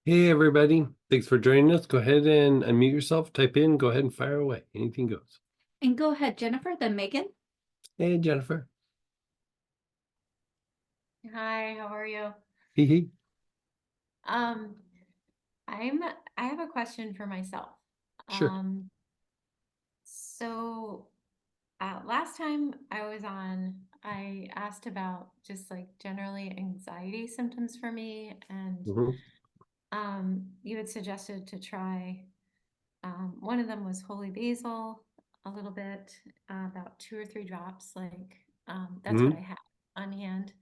Hey everybody, thanks for joining us. Go ahead and unmute yourself, type in, go ahead and fire away. Anything goes. And go ahead, Jennifer, then Megan. Hey Jennifer. Hi, how are you? Hee hee. Um, I have a question for myself. Sure. Um, so last time I was on, I asked about just like generally anxiety symptoms for me, and Mhm. you had suggested to try one of them was holy basil a little bit, about 2 or 3 drops, like that's what I Mhm. have on hand,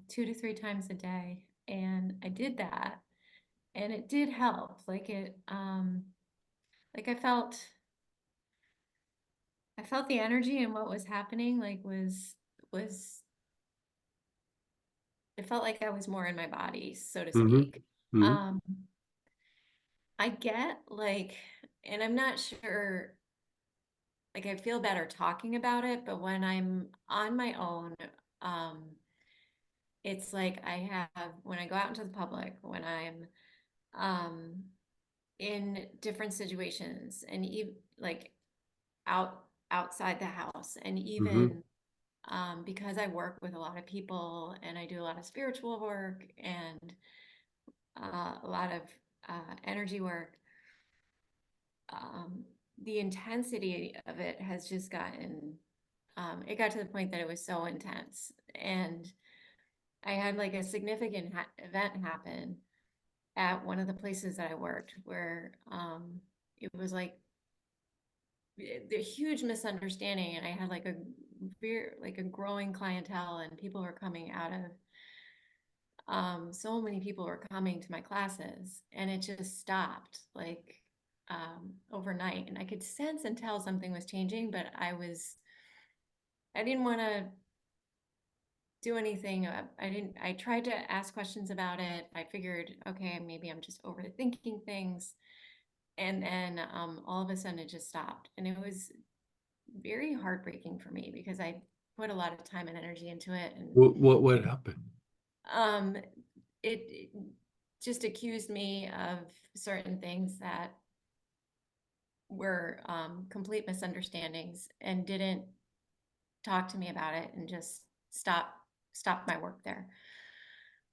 2 to 3 times a day. And I did that and it did help. Like I felt the energy and what was happening, like was it felt like I was more in my body, so to Mhm. speak. Mhm. Um, I get like, and I'm not sure, like I feel better talking about it, but when I'm on my own, um, it's like I have, when I go out into the public, when I'm um in different situations, and even like outside the house, and Mhm. even because I work with a lot of people and I do a lot of spiritual work and a lot of energy work, um, the intensity of it has just gotten, it got to the point that it was so intense. And I had like a significant event happen at one of the places that I worked where it was like the huge misunderstanding, and I had like a very like a growing clientele, and people were coming out of so many people were coming to my classes, and it just stopped like overnight, and I could sense and tell something was changing, but I didn't want to do anything. I tried to ask questions about it. I figured, okay, maybe I'm just overthinking things. And then all of a sudden it just stopped, and it was very heartbreaking for me because I put a lot of time and energy into it. And What happened? um, it just accused me of certain things that were complete misunderstandings, and didn't talk to me about it, and just stop my work there.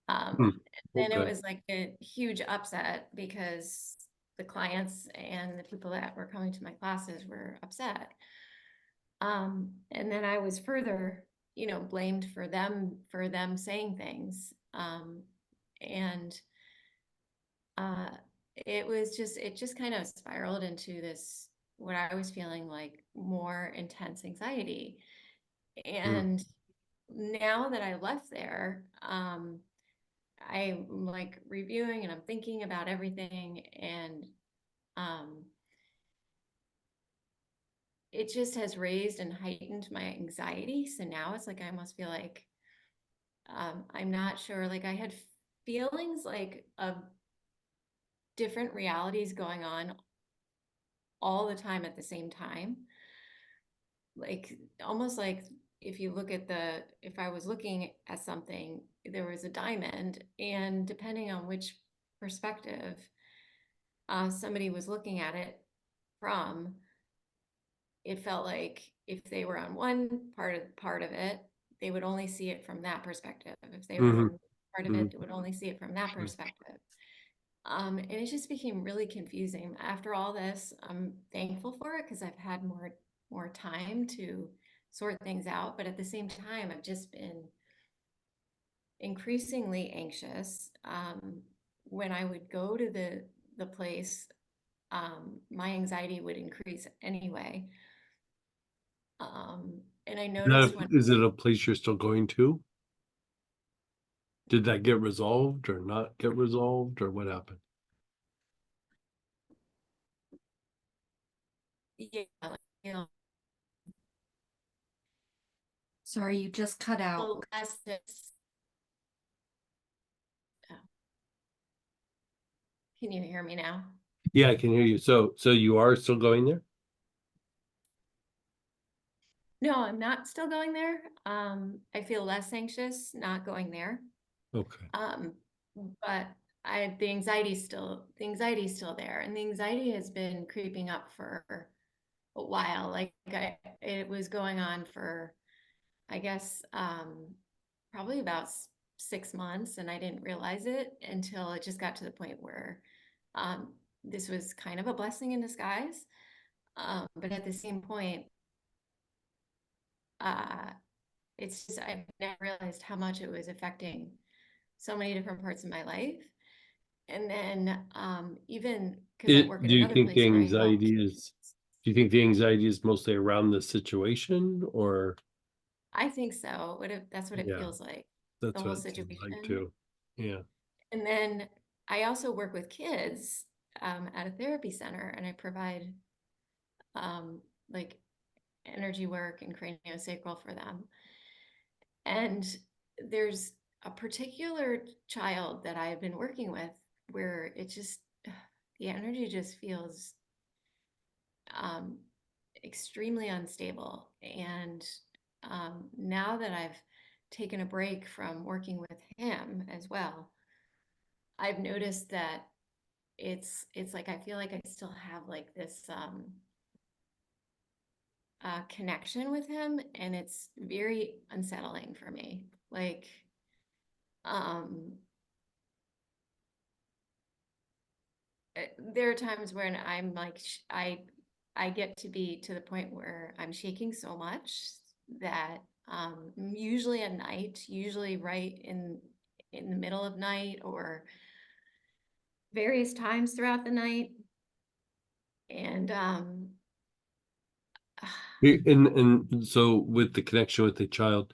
Hmm. Then it Okay. was like a huge upset because the clients and the people that were coming to my classes were upset. And then I was further, blamed for them saying things. And uh, it just kind of spiraled into this, what I was feeling like more intense anxiety. Hmm. And now that I left there, I'm like reviewing and I'm thinking about everything, and um, it just has raised and heightened my anxiety. So now it's like I almost feel like I'm not sure. Like I had feelings like of different realities going on all the time at the same time. Like almost like if I was looking at something, there was a diamond, and depending on which perspective somebody was looking at it from, it felt like if they were on one part of it, they would only see it from that perspective. If they were Mhm. on part of it, Mhm. they would only see it from that Sure. perspective. And it just became really confusing. After all this, I'm thankful for it because I've had more time to sort things out. But at the same time, I've just been increasingly anxious. When I would go to the place, my anxiety would increase anyway. And I noticed when Is it a place you're still going to? Did that get resolved or not get resolved or what happened? yeah, like, Sorry, you just cut out. less this, oh, can you hear me now? Yeah, I can hear you. So you are still going there? No, I'm not still going there. I feel less anxious not going there. Okay. Um, but the anxiety's still there, and the anxiety has been creeping up for a while. Like it was going on for, I guess, probably about 6 months, and I didn't realize it until it just got to the point where this was kind of a blessing in disguise. But at the same point, it's just, I've never realized how much it was affecting so many different parts of my life. And then even because I work at Do you another think the place where I help. do you think the anxiety is mostly around the situation, or? I think so. That's what it Yeah, feels like, the that's what whole it seems like situation. too. Yeah. And then I also work with kids at a therapy center, and I provide like energy work and craniosacral for them. And there's a particular child that I've been working with where it just, the energy just feels um, extremely unstable. And now that I've taken a break from working with him as well, I've noticed that it's like I feel like I still have like this connection with him, and it's very unsettling for me. Like um there are times when I'm like I get to be to the point where I'm shaking so much that usually at night, usually right in the middle of night or various times throughout the night. And And so with the connection with the child,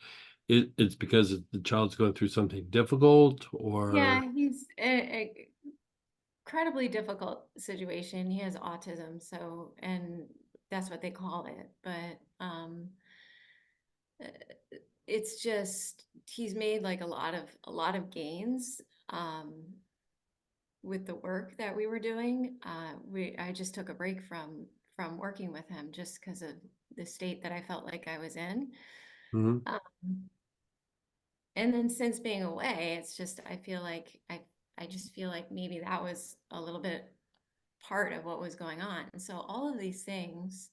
it's because the child's going through something difficult, or? yeah, he's a incredibly difficult situation. He has autism, so, and that's what they call it. But uh, it's just he's made like a lot of gains um with the work that we were doing. I just took a break from working with him just because of the state that I felt like I was in. Mhm. Um, and then since being away, it's just I feel like I just feel like maybe that was a little bit part of what was going on. And so all of these things,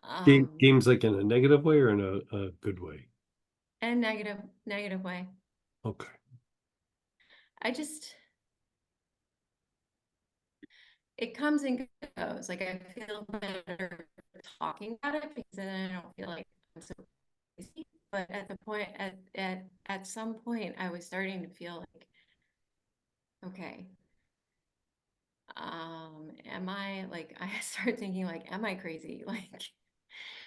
um, Games like in a negative way or in a good way? and negative way. Okay. I just it comes and goes. Like I feel better talking about it because then I don't feel like I'm so crazy. But at the point at some point I was starting to feel like, okay, am I like I start thinking like, am I crazy? Like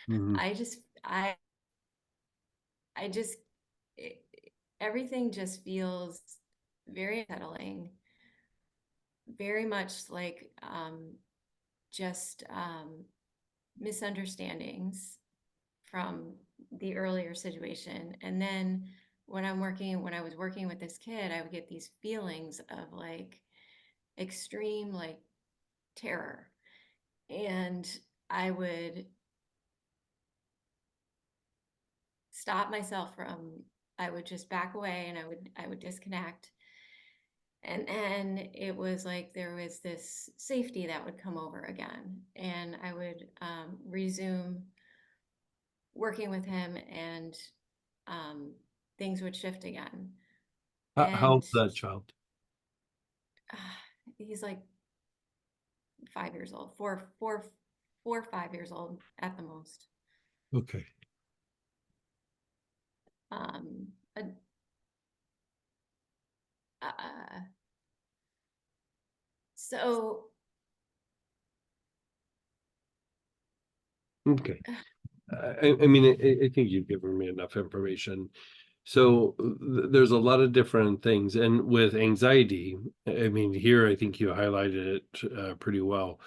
Mhm. I just I just it, everything just feels very unsettling, very much like just misunderstandings from the earlier situation. And then when I was working with this kid, I would get these feelings of like extreme like terror. And I would stop myself from, I would just back away and I would disconnect. And then it was like there was this safety that would come over again. And I would resume working with him, and um, things would shift again. How's And that child? uh, he's like 5 years old, 4 or 5 years old at the most. Okay. Um, uh, uh, so Okay. I mean, I think you've given me enough information. So there's a lot of different things, and with anxiety, I mean, here I think you highlighted it pretty well.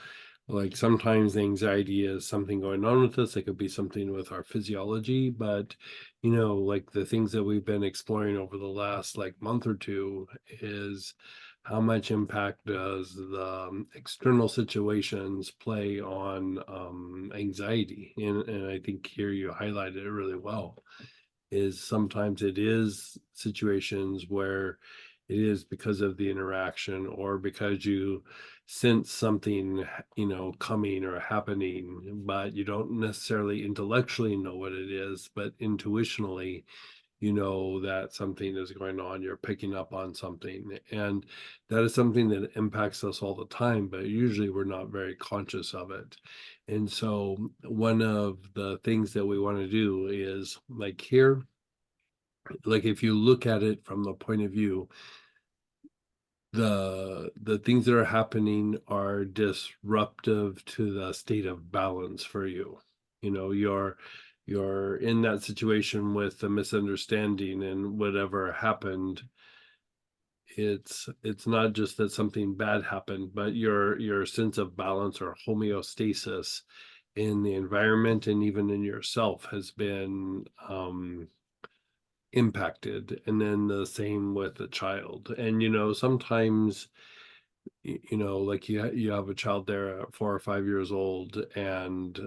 Like sometimes the anxiety is something going on with us. It could be something with our physiology, but like the things that we've been exploring over the last like month or two is how much impact does the external situations play on anxiety? And I think here you highlighted it really well. Is sometimes it is situations where it is because of the interaction or because you sense something, coming or happening, but you don't necessarily intellectually know what it is, but intuitionally, you know that something is going on, you're picking up on something. And that is something that impacts us all the time, but usually we're not very conscious of it. And so, one of the things that we want to do is like here, like if you look at it from the point of view, the things that are happening are disruptive to the state of balance for you. You're in that situation with the misunderstanding and whatever happened. It's not just that something bad happened, but your sense of balance or homeostasis in the environment and even in yourself has been impacted. And then the same with the child. And sometimes like you have a child there at 4 or 5 years old, and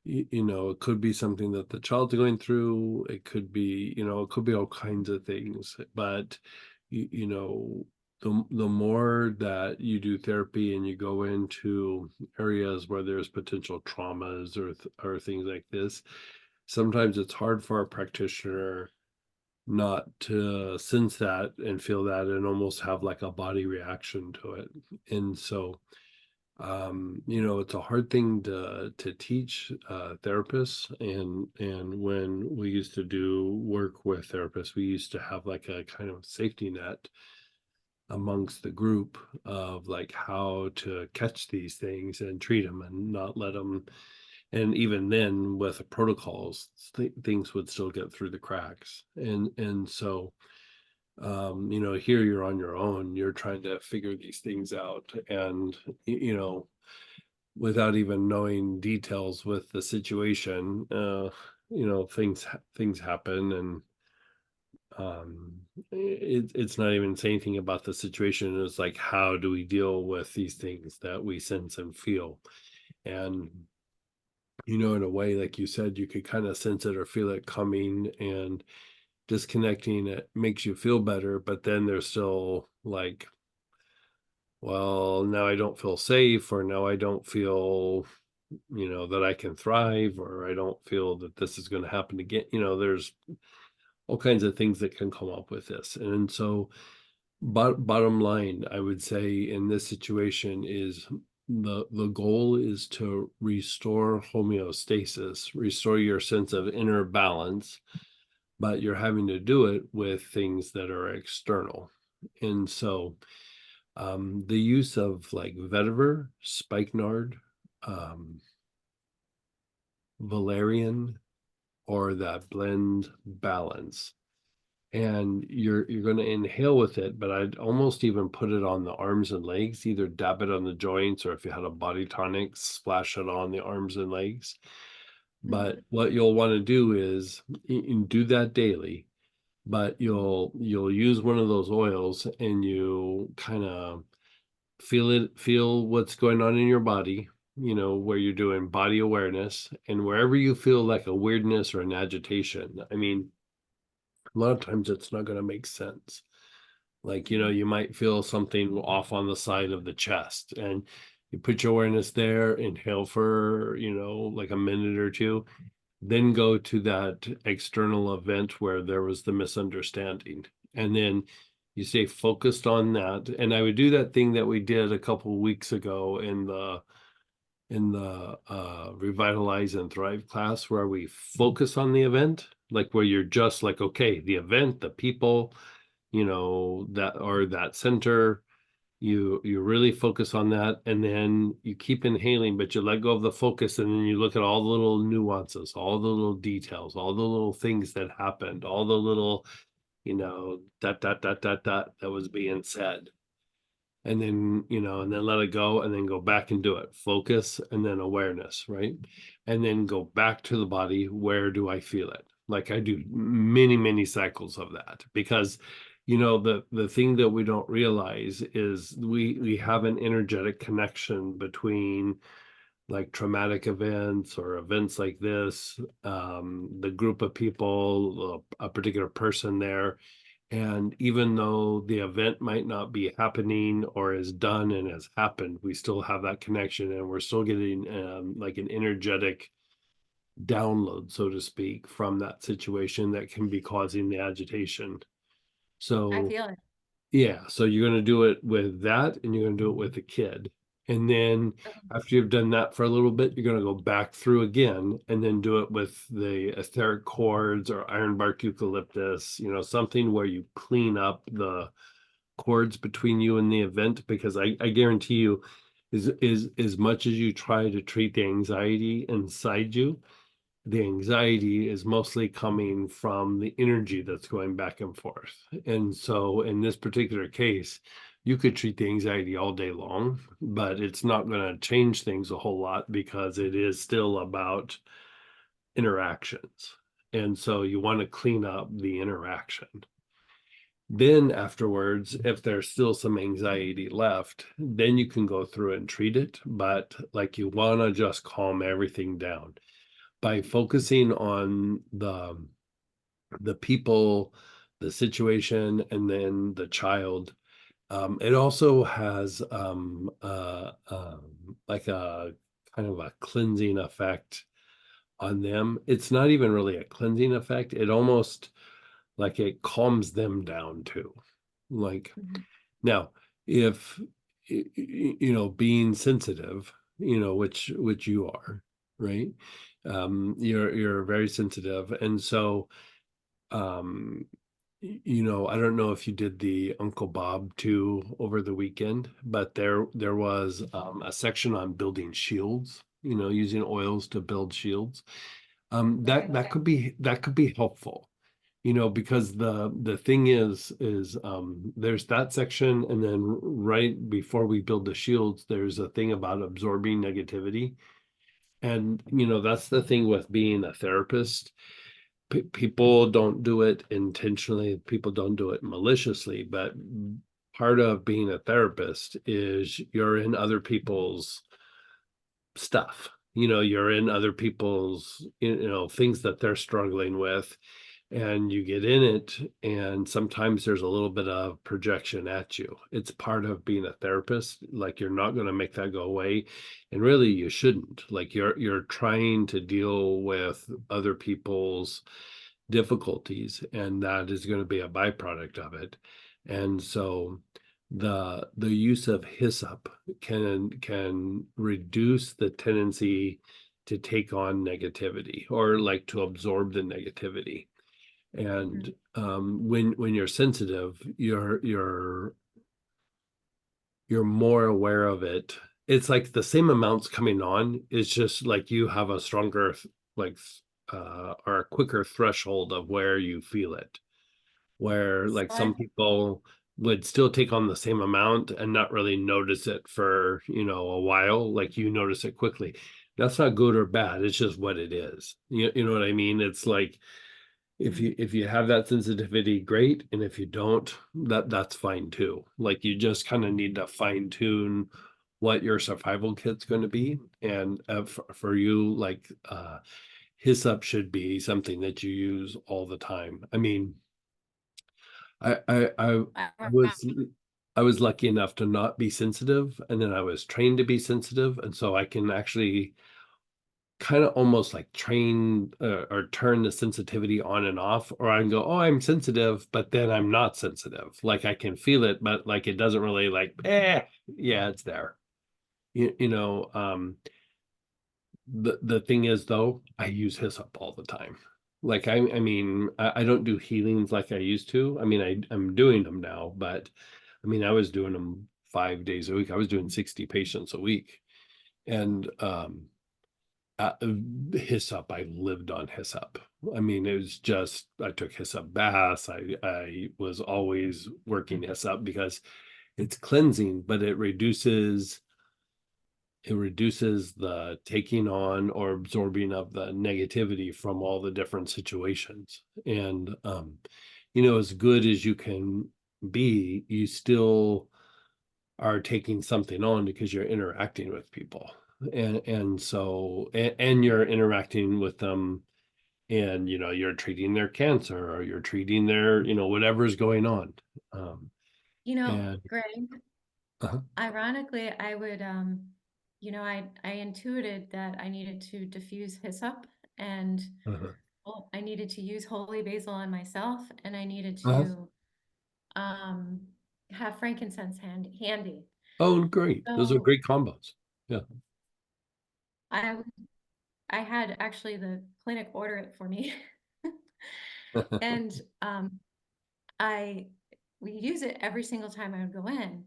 it could be something that the child's going through. It could be, it could be all kinds of things. But the more that you do therapy and you go into areas where there's potential traumas or things like this, sometimes it's hard for a practitioner not to sense that and feel that and almost have like a body reaction to it. And so, it's a hard thing to teach therapists. And when we used to do work with therapists, we used to have like a kind of safety net amongst the group of like how to catch these things and treat them and not let them. And even then with the protocols, things would still get through the cracks. And so, here you're on your own, you're trying to figure these things out. And without even knowing details with the situation, things happen. And it's not even saying anything about the situation. It's like, how do we deal with these things that we sense and feel? And in a way, like you said, you could kind of sense it or feel it coming, and disconnecting it makes you feel better. But then there's still like, well, now I don't feel safe, or now I don't feel, that I can thrive, or I don't feel that this is going to happen again. There's all kinds of things that can come up with this. And so, bottom line, I would say in this situation is the goal is to restore homeostasis, restore your sense of inner balance, but you're having to do it with things that are external. And so, the use of like vetiver, spikenard, valerian, or that blend balance. And you're going to inhale with it, but I'd almost even put it on the arms and legs, either dab it on the joints, or if you had a body tonic, splash it on the arms and legs. But what you'll want to do is do that daily, but you'll use one of those oils and you kind of feel what's going on in your body, where you're doing body awareness, and wherever you feel like a weirdness or an agitation. I mean, a lot of times it's not going to make sense. Like, you might feel something off on the side of the chest, and you put your awareness there, inhale for, like a minute or two, then go to that external event where there was the misunderstanding. And then you stay focused on that. And I would do that thing that we did a couple of weeks ago in the Revitalize and Thrive class, where we focus on the event, like where you're just like, okay, the event, the people, that are that center, you really focus on that, and then you keep inhaling, but you let go of the focus, and then you look at all the little nuances, all the little details, all the little things that happened, all the little, that was being said. And then, and then let it go, and then go back and do it. Focus, and then awareness, right? And then go back to the body. Where do I feel it? Like I do many, many cycles of that, because, the thing that we don't realize is we have an energetic connection between like traumatic events or events like this, the group of people, a particular person there. And even though the event might not be happening or is done and has happened, we still have that connection, and we're still getting like an energetic download, so to speak, from that situation that can be causing the agitation. I So feel it. yeah, so you're going to do it with that, and you're going to do it with the kid. And then Okay. after you've done that for a little bit, you're going to go back through again and then do it with the etheric cords or ironbark eucalyptus, something where you clean up the cords between you and the event. Because I guarantee you, is as much as you try to treat the anxiety inside you, the anxiety is mostly coming from the energy that's going back and forth. And so in this particular case, you could treat the anxiety all day long, but it's not going to change things a whole lot because it is still about interactions. And so you want to clean up the interaction. Then afterwards, if there's still some anxiety left, then you can go through and treat it. But like, you want to just calm everything down by focusing on the people, the situation, and then the child. It also has like a kind of a cleansing effect on them. It's not even really a cleansing effect. It almost like it calms them down too. Like, Mhm. now, if being sensitive, which you are, right? You're very sensitive, and so um I don't know if you did the Uncle Bob 2 over the weekend, but there was a section on building shields, using oils to build shields. That could be helpful, because the thing is there's that section, and then right before we build the shields, there's a thing about absorbing negativity. And that's the thing with being a therapist. People don't do it intentionally, people don't do it maliciously, but part of being a therapist is you're in other people's stuff. You're in other people's things that they're struggling with, and you get in it, and sometimes there's a little bit of projection at you. It's part of being a therapist. Like, you're not going to make that go away, and really you shouldn't. Like, you're trying to deal with other people's difficulties, and that is going to be a byproduct of it. And so the use of hyssop can reduce the tendency to take on negativity, or like to absorb the negativity. And when you're sensitive, you're more aware of it. It's like the same amounts coming on. It's just like you have a stronger like or a quicker threshold of where you feel it. Where So like some I'm people would still take on the same amount and not really notice it for a while. Like, you notice it quickly. That's not good or bad. It's just what it is. You know what I mean? It's like, if you have that sensitivity, great, and if you don't, that's fine too. Like, you just kind of need to fine tune what your survival kit's going to be. And for you, like, hyssop should be something that you use all the time. I mean, I was I was lucky enough to not be sensitive, and then I was trained to be sensitive, and so I can actually kind of almost like train or turn the sensitivity on and off. Or I can go, oh, I'm sensitive, but then I'm not sensitive. Like, I can feel it, but like it doesn't really, like, yeah, it's there. The thing is, though, I use hyssop all the time. Like, I mean, I don't do healings like I used to. I mean, I'm doing them now, but I mean, I was doing them 5 days a week. I was doing 60 patients a week. And uh, hyssop, I lived on hyssop. I mean, it was just, I took hyssop baths. I was always working hyssop because it's cleansing, but it reduces the taking on or absorbing of the negativity from all the different situations. And as good as you can be, you still are taking something on because you're interacting with people. And so, and you're interacting with them and you're treating their cancer, or you're treating their whatever's going on. You know, And Greg, uh ironically, I would, I intuited that I needed to diffuse hyssop and uh I needed to use holy basil on myself and I needed uh to um, have frankincense handy. oh, great, those are So great combos. Yeah. I I had actually the clinic order it for me. And I we use it every single time I would go in.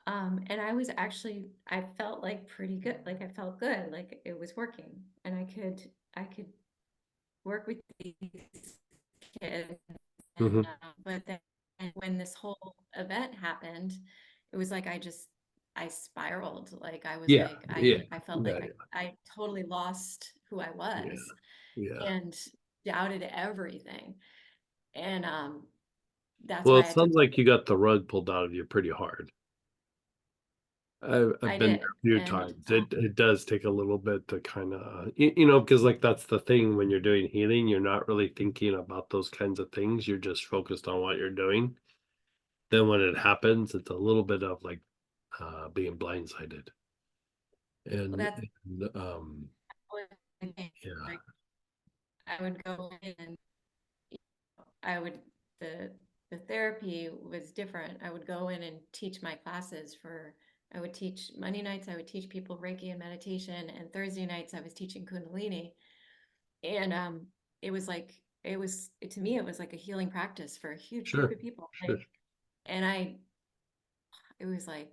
And I felt like pretty good. Like I felt good, like it was working. And I could work with these kids. And Mhm. but then when this whole event happened, it was like I spiraled. Like I was Yeah, like yeah, I felt yeah, like I totally lost who I yeah, was yeah. and doubted everything. And that's Well, why it I took sounds like you got the rug pulled out of you pretty hard. I've I been did. there a few And times. It does take a little bit to kind of, because like that's the thing when you're doing healing, you're not really thinking about those kinds of things. You're just focused on what you're doing. Then when it happens, it's a little bit of like being blindsided. well, And, that's and what I think. yeah, Like I would go in and I would the the therapy was different. I would go in and teach my classes for I would teach Monday nights, I would teach people Reiki and meditation, and Thursday nights I was teaching Kundalini. And it was like to me it was like a healing practice for a huge group sure, of people. sure, Like and it was like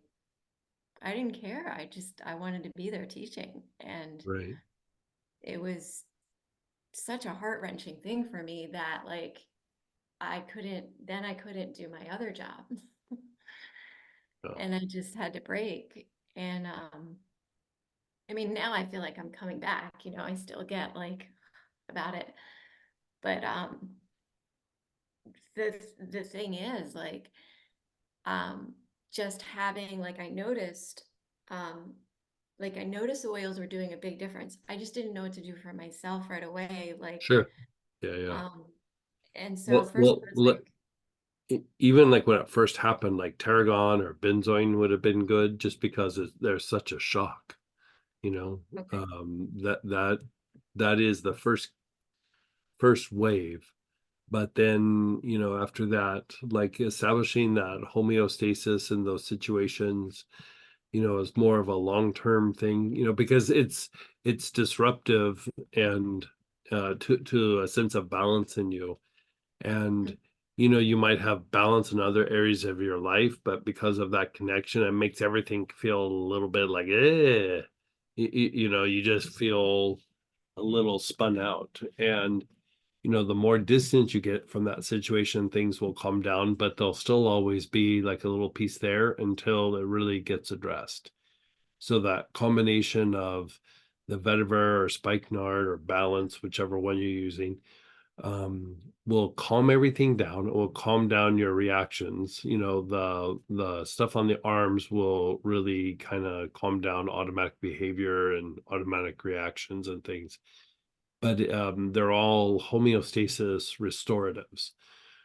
I didn't care. I wanted to be there teaching. And right. it was such a heart-wrenching thing for me that like I couldn't do my other job. Oh, And I just had to break. And I mean, now I feel like I'm coming back, I still get like about it. But the thing is like um just having um like I noticed the oils were doing a big difference. I just didn't know what to do for myself right away. Like sure. Yeah, yeah. um and so Well, first it was like even like when it first happened, like Tarragon or benzoin would have been good, just because there's such a shock. You know, okay. that is the first wave. But then, after that, like establishing that homeostasis in those situations, is more of a long-term thing, because it's disruptive, and to a sense of balance in you. And you might have balance in other areas of your life, but because of that connection, it makes everything feel a little bit like you just feel a little spun out. And the more distance you get from that situation, things will calm down, but there'll still always be like a little piece there until it really gets addressed. So that combination of the vetiver or spikenard or balance, whichever one you're using, will calm everything down. It will calm down your reactions. The stuff on the arms will really kind of calm down automatic behavior and automatic reactions and things. But they're all homeostasis restoratives.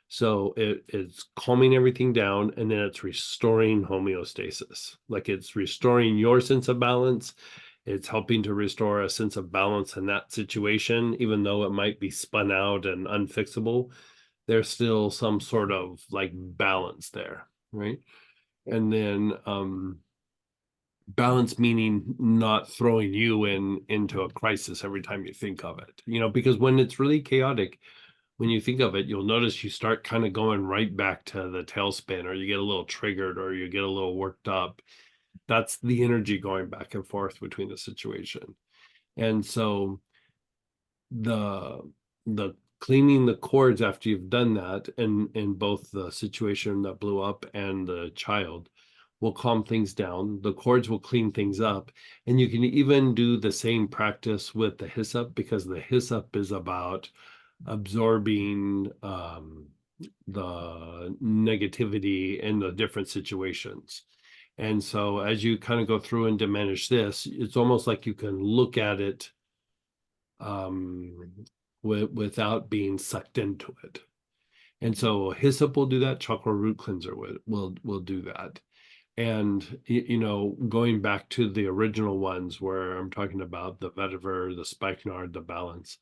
So it's calming everything down, and then it's restoring homeostasis. Like it's restoring your sense of balance. It's helping to restore a sense of balance in that situation, even though it might be spun out and unfixable. There's still some sort of like balance there, right? And then balance meaning not throwing you into a crisis every time you think of it. Because when it's really chaotic, when you think of it, you'll notice you start kind of going right back to the tailspin, or you get a little triggered, or you get a little worked up. That's the energy going back and forth between the situation. And so the the cleaning the cords after you've done that, in both the situation that blew up and the child, will calm things down. The cords will clean things up. And you can even do the same practice with the hyssop, because the hyssop is about absorbing the negativity in the different situations. And so as you kind of go through and diminish this, it's almost like you can look at it without being sucked into it. And so hyssop will do that, chakra root cleanser will do that. And you know, going back to the original ones where I'm talking about the vetiver, the spikenard, the balance,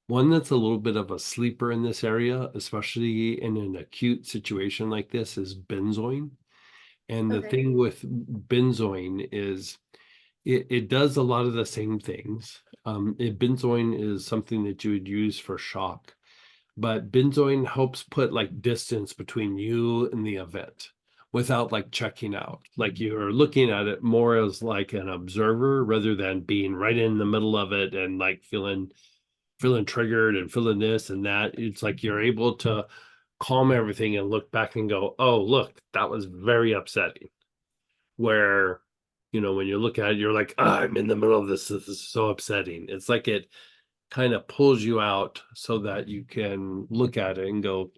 one that's a little bit of a sleeper in this area, especially in an acute situation like this, is benzoin. And the Okay. thing with benzoin is it does a lot of the same things. Benzoin is something that you would use for shock, but benzoin helps put like distance between you and the event without like checking out. Like you're looking at it more as like an observer rather than being right in the middle of it and like feeling triggered and feeling this and that. It's like you're able to calm everything and look back and go, oh, look, that was very upsetting. Where, you know, when you look at it, you're like, "Ah, I'm in the middle of this. This is so upsetting." It's like it kind of pulls you out so that you can look at it and go,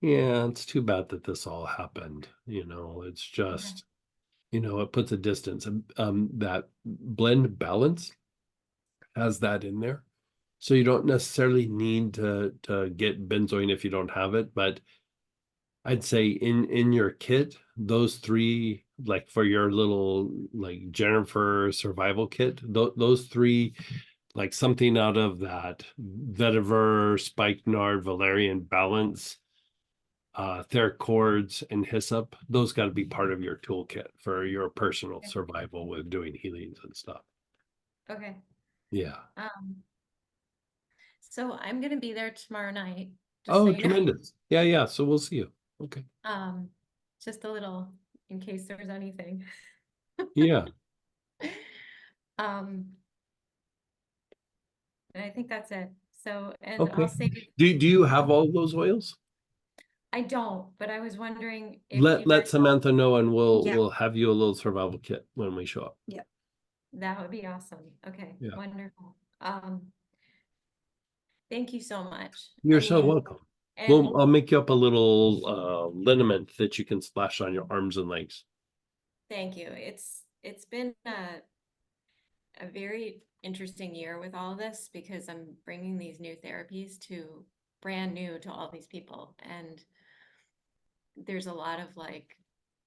yeah, it's too bad that this all happened. You know, it's just, you know, it puts a distance. And that blend balance has that in there. So you don't necessarily need to get benzoin if you don't have it, but I'd say in your kit, those three, like for your little like Jennifer survival kit, those three, like something out of that vetiver, spikenard, valerian balance, Theracords and hyssop, those got to be part of your toolkit for your personal survival with doing healings and stuff. Okay. Yeah. So I'm gonna be there tomorrow night. Just Oh, so you know. tremendous. Yeah, yeah. So we'll see you. Okay. Just a little in case there's anything. Yeah. Um, and I think that's it. So, and Okay. I'll say, Do you have all those oils? I don't, but I was wondering if Let you were, Samantha know and Yeah. we'll have you a little survival kit when we show up. that would be awesome. Okay, Yeah. wonderful. Thank you so much. You're I so mean, welcome. and Well, I'll make you up a little liniment that you can splash on your arms and legs. thank you. It's been a very interesting year with all this because I'm bringing these new therapies to brand new to all these people, and there's a lot of like,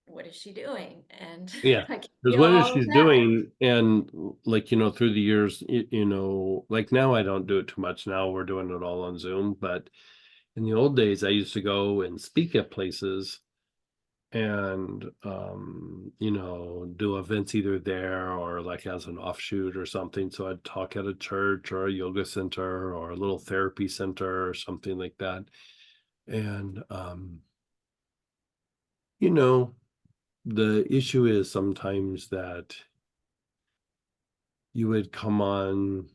what is she doing? And Yeah. I can Because feel what is all of she's that. doing, and like, you know, through the years, you know, like now I don't do it too much. Now we're doing it all on Zoom, but in the old days I used to go and speak at places and you know, do events either there or like as an offshoot or something. So I'd talk at a church or a yoga center or a little therapy center or something like that. And you know, the issue is sometimes that you would come on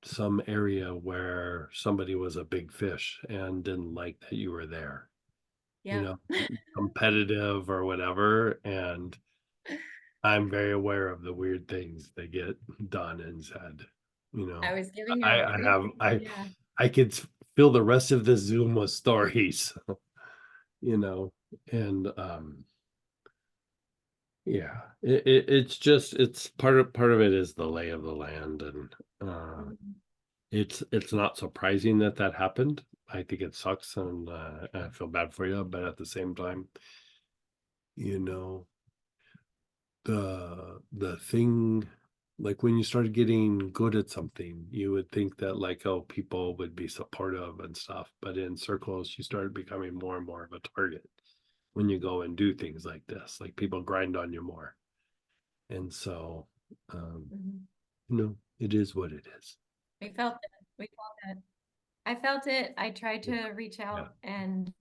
some area where somebody was a big fish and didn't like that you were there, you Yeah. know, competitive or whatever. And I'm very aware of the weird things that get done and said, you know. I was giving I, her a I pretty have yeah. I could fill the rest of this Zoom with stories, you know, and yeah, it's just it's part of it is the lay of the land, and it's not surprising that that happened. I think it sucks, and I feel bad for you, but at the same time, you know, the thing, like when you started getting good at something, you would think that like, oh, people would be supportive and stuff, but in circles you started becoming more and more of a target when you go and do things like this, like people grind on you more. And so Mhm. you know, it is what it is. We felt it. We felt it. I felt it. I tried to reach Yeah. out and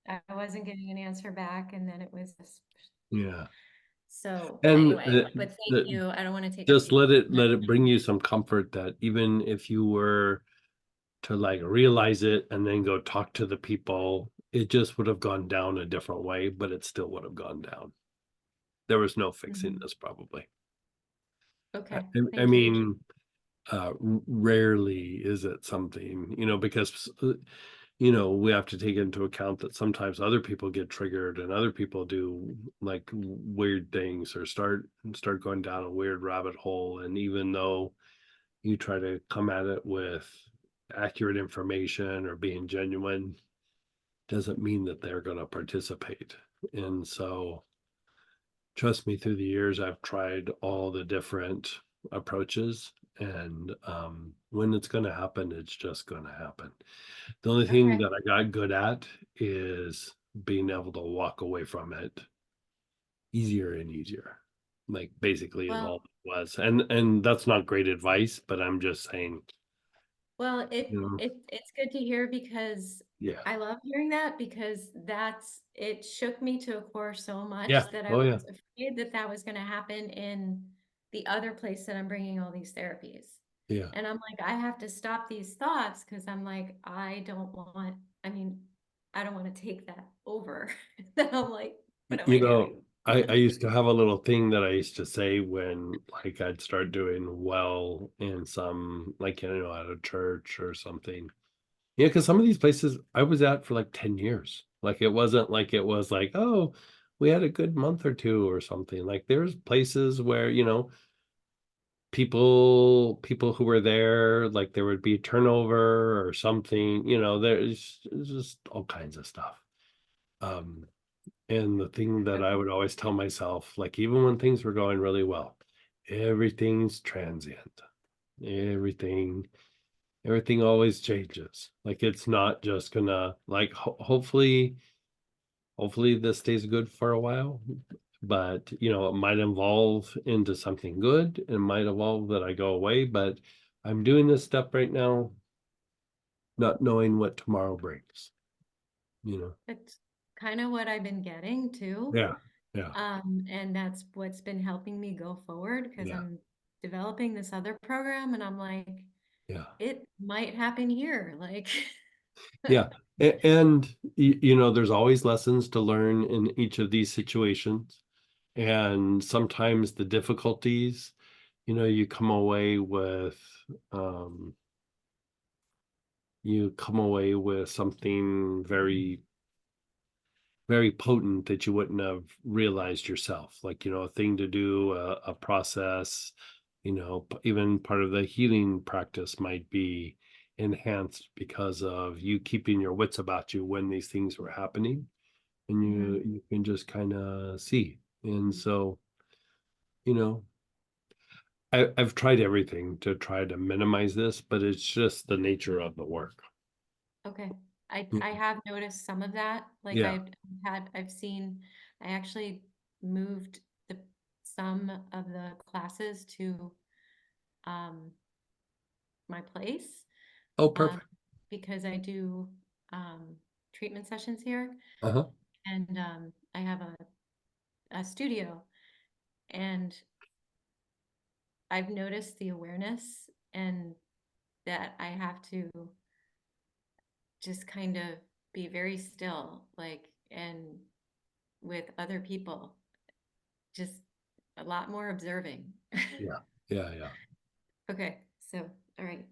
I wasn't getting an answer back, and then it was this. Yeah. So And anyway, but thank you. I don't want to take up just people's let it bring you some comfort that even if you were to like realize it and then go talk to the people, it just would have gone down a different way, but it still would have gone down. There was no fixing Mhm. this probably. Okay. I Thank you. mean, rarely is it something, you know, because you know, we have to take into account that sometimes other people get triggered and other people do like weird things or start going down a weird rabbit hole. And even though you try to come at it with accurate information or being genuine, doesn't mean that they're going to participate. And so, trust me, through the years, I've tried all the different approaches. And when it's going to happen, it's just going to happen. The only thing Okay. that I got good at is being able to walk away from it easier and easier. Like basically is Well, all it was. And that's not great advice, but I'm just saying, well, you know, it's good to hear because yeah. I love hearing that because it shook me to a core so Yeah. much that I Oh yeah. was afraid that that was going to happen in the other place that I'm bringing all these therapies. Yeah. And I'm like, I have to stop these thoughts because I'm like, I mean, I don't want to take that over. Then I'm like, what am I You doing? know, I used to have a little thing that I used to say when like I'd start doing well in some like at a church or something. Yeah, because some of these places I was at for like 10 years. Like it wasn't like it was like, oh, we had a good month or two or something. Like there's places where, people who were there, like there would be turnover or something, there's just all kinds of stuff. Um, and the thing that I Okay. would always tell myself, like even when things were going really well, everything's transient. Everything everything always changes. Like it's not just gonna like hopefully this stays good for a while, but it might evolve into something good. It might evolve that I go away, but I'm doing this step right now, not knowing what tomorrow brings, you know. It's kind of what I've been getting too. Yeah, yeah, And that's what's been helping me go forward because yeah, I'm developing this other program and I'm like, yeah, it might happen here. Like, yeah. And there's always lessons to learn in each of these situations. And sometimes the difficulties, you come away with um something very, very potent that you wouldn't have realized yourself. Like, a thing to do, a process, even part of the healing practice might be enhanced because of you keeping your wits about you when these things were happening, and mhm. you can just kind of see. And so, you know, I've tried everything to try to minimize this, but it's just the nature of the work. Okay. Mm. I have noticed some of that. Like Yeah. I've seen, I actually moved some of the classes to, um, my place, Oh, um, perfect. because I do, treatment sessions here Uh-huh. and, I have a studio and I've noticed the awareness and that I have to just kind of be very still, like, and with other people, just a lot more observing. Yeah. Yeah, yeah. Okay, so, all right.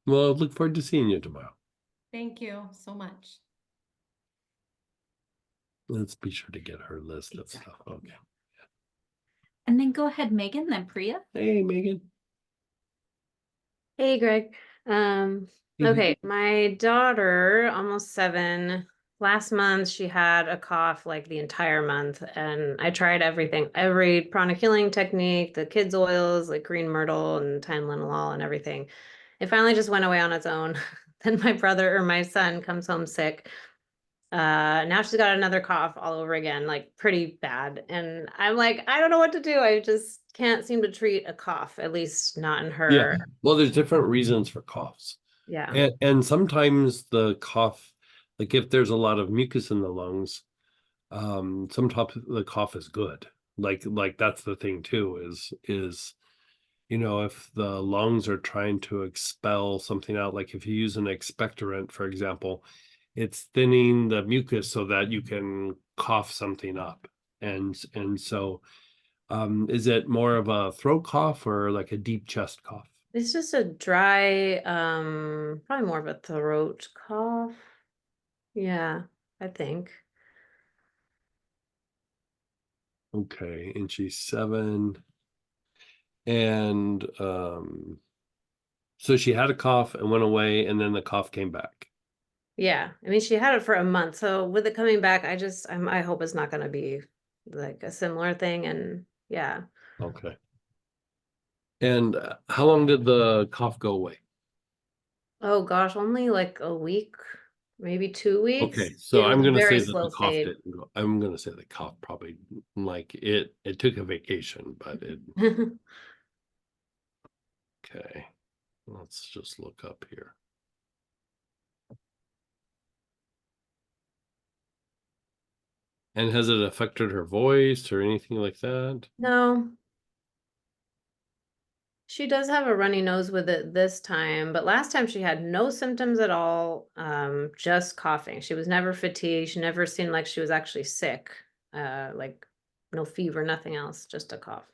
Well, look forward to seeing you tomorrow. Thank you so much. Let's be sure to get her list of stuff. Exactly. Okay. And then go ahead, Megan, then Priya. Hey, Megan. Hey, Greg. Um, Mhm. okay, my daughter, almost 7, last month she had a cough like the entire month, and I tried everything, every pranic healing technique, the kids' oils like green myrtle and timelinolol and everything. It finally just went away on its own. Then my brother or my son comes home sick. Now she's got another cough all over again, like pretty bad. And I'm like, I don't know what to do. I just can't seem to treat a cough, at least not in Yeah. her. Well, there's different reasons for coughs. Yeah. And sometimes the cough, like if there's a lot of mucus in the lungs, sometimes the cough is good. Like that's the thing too, is if the lungs are trying to expel something out, like if you use an expectorant, for example, it's thinning the mucus so that you can cough something up. And so is it more of a throat cough or like a deep chest cough? It's just a dry, probably more of a throat cough. Yeah, I think. Okay, and she's 7. And so she had a cough and went away, and then the cough came back. Yeah, I mean, she had it for a month, so with it coming back, I hope it's not gonna be like a similar thing, and yeah. Okay. And how long did the cough go away? Oh gosh, only like a week, maybe 2 weeks. Okay, so It was I'm gonna very say that slow the cough fade. didn't go. I'm gonna say the cough probably like it took a vacation, but it okay. Let's just look up here. And has it affected her voice or anything like that? No. She does have a runny nose with it this time, but last time she had no symptoms at all, just coughing. She was never fatigued. She never seemed like she was actually sick. Like no fever, nothing else, just a cough.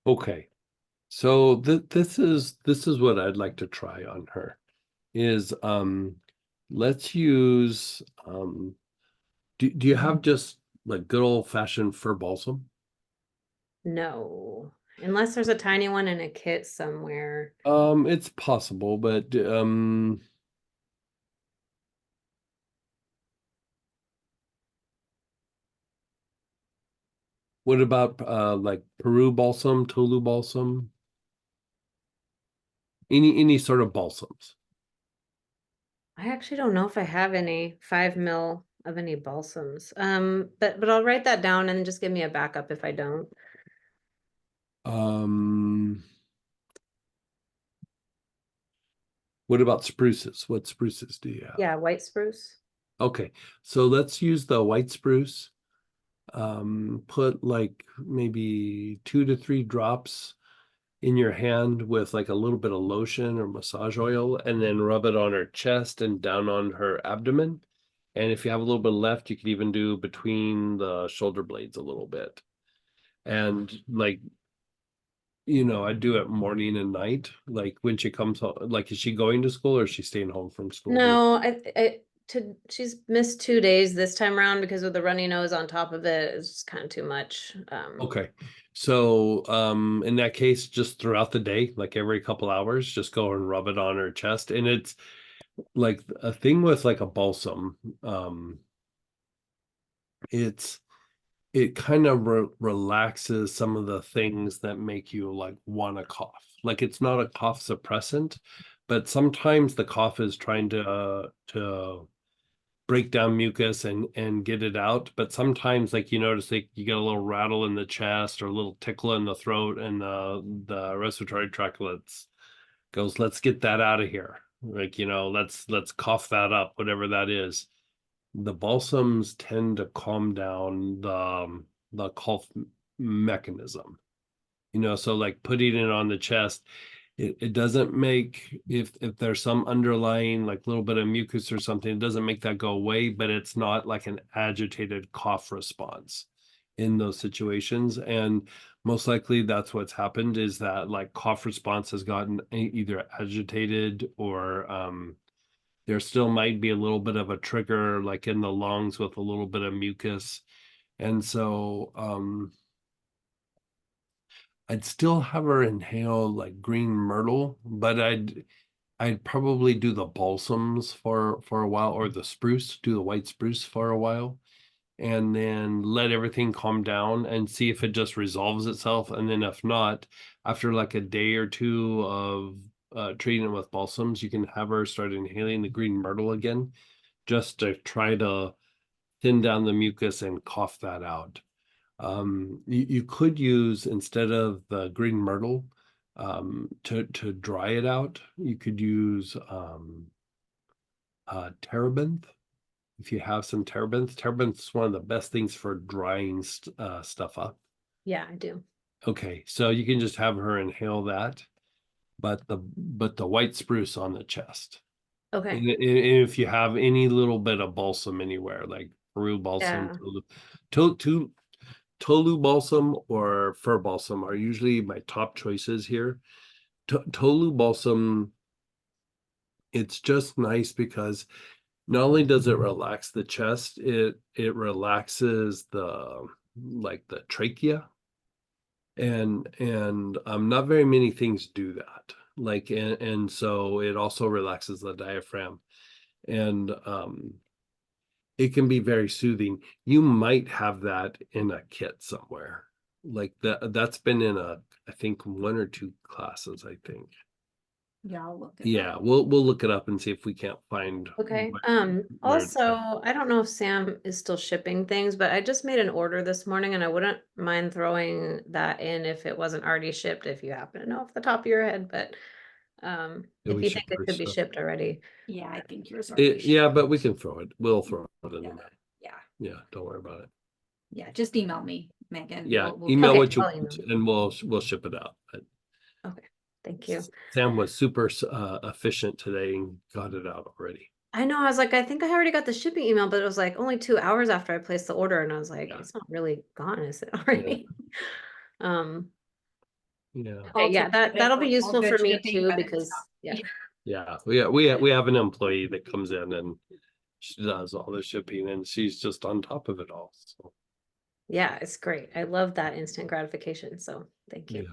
Okay. So this is what I'd like to try on her is let's use do you have just like good old fashioned fir balsam? No, unless there's a tiny one in a kit somewhere. It's possible, but what about like Peru balsam, Tolu balsam? Any sort of balsams? I actually don't know if I have any 5 ml of any balsams. But I'll write that down and just give me a backup if I don't. Um, what about spruces? What spruces do you have? Yeah, white spruce. Okay, so let's use the white spruce. Put like maybe 2 to 3 drops in your hand with like a little bit of lotion or massage oil, and then rub it on her chest and down on her abdomen. And if you have a little bit left, you could even do between the shoulder blades a little bit. And like, I do it morning and night. Like when she comes home, like is she going to school or is she staying home from school? No, she's missed 2 days this time around because with the runny nose on top of it, it's just kind of too much. Okay. So in that case, just throughout the day, like every couple hours, just go and rub it on her chest. And it's like a thing with like a balsam. It kind of relaxes some of the things that make you like want to cough. Like it's not a cough suppressant, but sometimes the cough is trying to break down mucus and get it out. But sometimes like you notice like you get a little rattle in the chest or a little tickle in the throat, and the respiratory tract goes, let's get that out of here. Like, let's cough that up, whatever that is. The balsams tend to calm down the cough mechanism. So like putting it on the chest, it doesn't make, if there's some underlying like little bit of mucus or something, it doesn't make that go away, but it's not like an agitated cough response in those situations. And most likely that's what's happened, is that like cough response has gotten either agitated, or there still might be a little bit of a trigger like in the lungs with a little bit of mucus. And so I'd still have her inhale like green myrtle, but I'd probably do the balsams for a while, or the spruce, do the white spruce for a while, and then let everything calm down and see if it just resolves itself. And then if not, after like a day or two of treating it with balsams, you can have her start inhaling the green myrtle again, just to try to thin down the mucus and cough that out. You could use, instead of the green myrtle, to dry it out, you could use terebinth. If you have some terebinth is one of the best things for drying stuff up. Yeah, I do. Okay, so you can just have her inhale that, but the white spruce on the chest. Okay. And if you have any little bit of balsam anywhere, like Peru balsam, Yeah. Tolu balsam or fir balsam are usually my top choices here. Tolu balsam it's just nice because not only does it relax the chest, it relaxes the trachea. And not very many things do that. Like, and so it also relaxes the diaphragm. And it can be very soothing. You might have that in a kit somewhere. Like that's been in I think 1 or 2 classes, I think. Yeah, I'll look it Yeah, up. we'll look it up and see if we can't find Okay, where it's at. also, I don't know if Sam is still shipping things, but I just made an order this morning and I wouldn't mind throwing that in if it wasn't already shipped, if you happen to know off the top of your head, but Yeah, if we you ship think it our could be stuff. shipped already. Yeah, I think yours already. Yeah, but we can throw it. We'll throw it in Yeah. there. Yeah, Yeah, don't worry about it. yeah, just email me, Megan. Yeah, We'll email Okay, what you I'll want email. and we'll ship it out. But Okay, thank you. Sam was super efficient today and got it out already. I know, I was like, I think I already got the shipping email, but it was like only 2 hours after I placed the order and I was like, Yeah. it's not really gone, is it already? Yeah. Okay, yeah, that'll be useful for me shipping, too, but it's because, not- yeah, Yeah. We have an employee that comes in and she does all the shipping and she's just on top of it all. So yeah, it's great. I love that instant gratification, so thank yeah. you.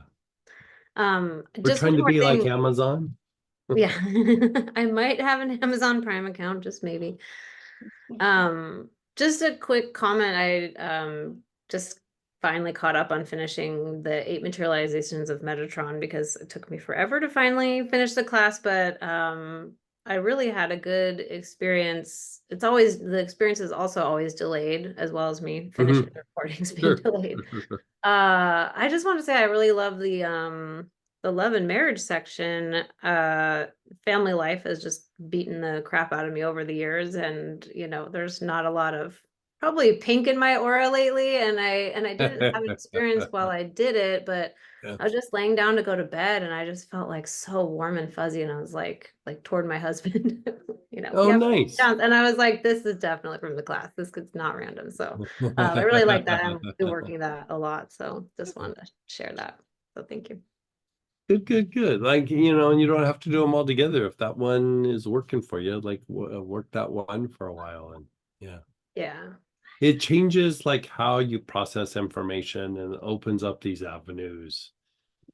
We're Just trying one to more be like thing. Amazon. Yeah, I might have an Amazon Prime account, just maybe. Just a quick comment. I just finally caught up on finishing the 8 materializations of Metatron because it took me forever to finally finish the class, but I really had a good experience. The experience is also always delayed, as well as me finishing the recordings being Sure. delayed. I just want to say I really love the love and marriage section. Family life has just beaten the crap out of me over the years, and there's not a lot of probably pink in my aura lately, and I didn't have an experience while I did it, but Yeah. I was just laying down to go to bed and I just felt like so warm and fuzzy, and I was like toward my husband, Oh, "Yep, nice. sounds," and I was like, this is definitely from the class. This is not random. So I really like that. I'm working that a lot. So just wanted to share that. So thank you. Good. Like, and you don't have to do them all together. If that one is working for you, like work that one for a while. And yeah, Yeah. it changes like how you process information and opens up these avenues.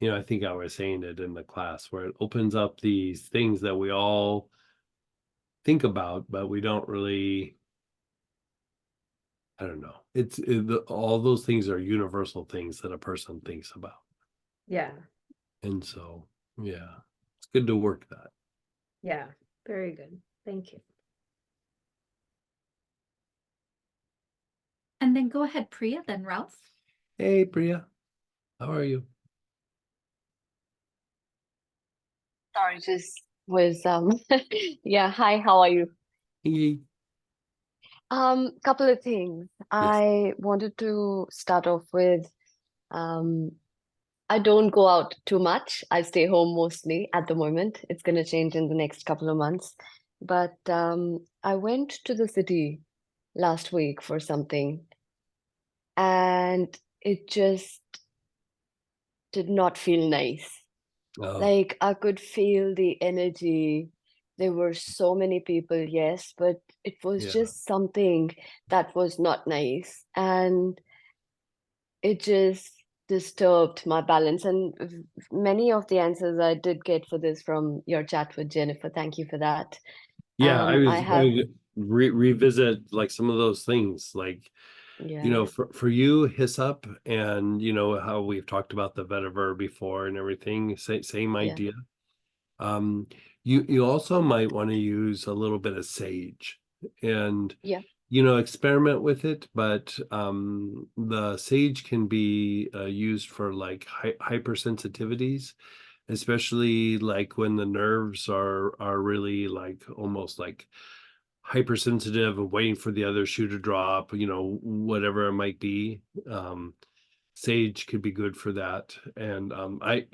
I think I was saying it in the class where it opens up these things that we all think about, but we don't really, I don't know. All those things are universal things that a person thinks about. Yeah. And so, yeah, it's good to work that. Yeah. Very good. Thank you. And then go ahead, Priya, then Ralph. Hey, Priya, how are you? Sorry, just was yeah, hi, how are you? Hey. Couple of things. I wanted to start off with I don't go out too much. I stay home mostly at the moment. It's gonna change in the next couple of months. But I went to the city last week for something, and it just did not feel nice. Oh, Like I could feel the energy. There were so many people, yes, but it was yeah. just something that was not nice. And it just disturbed my balance. And many of the answers I did get for this from your chat with Jennifer. Thank you for that. Yeah, I I was have, going to revisit like some of those things, like, yeah, for you, Hyssop, and how we've talked about the vetiver before and everything, same yeah, idea. You also might want to use a little bit of sage and yeah, experiment with it, but the sage can be used for like hypersensitivities, especially like when the nerves are really like almost like hypersensitive and waiting for the other shoe to drop, whatever it might be. Sage could be good for that. And I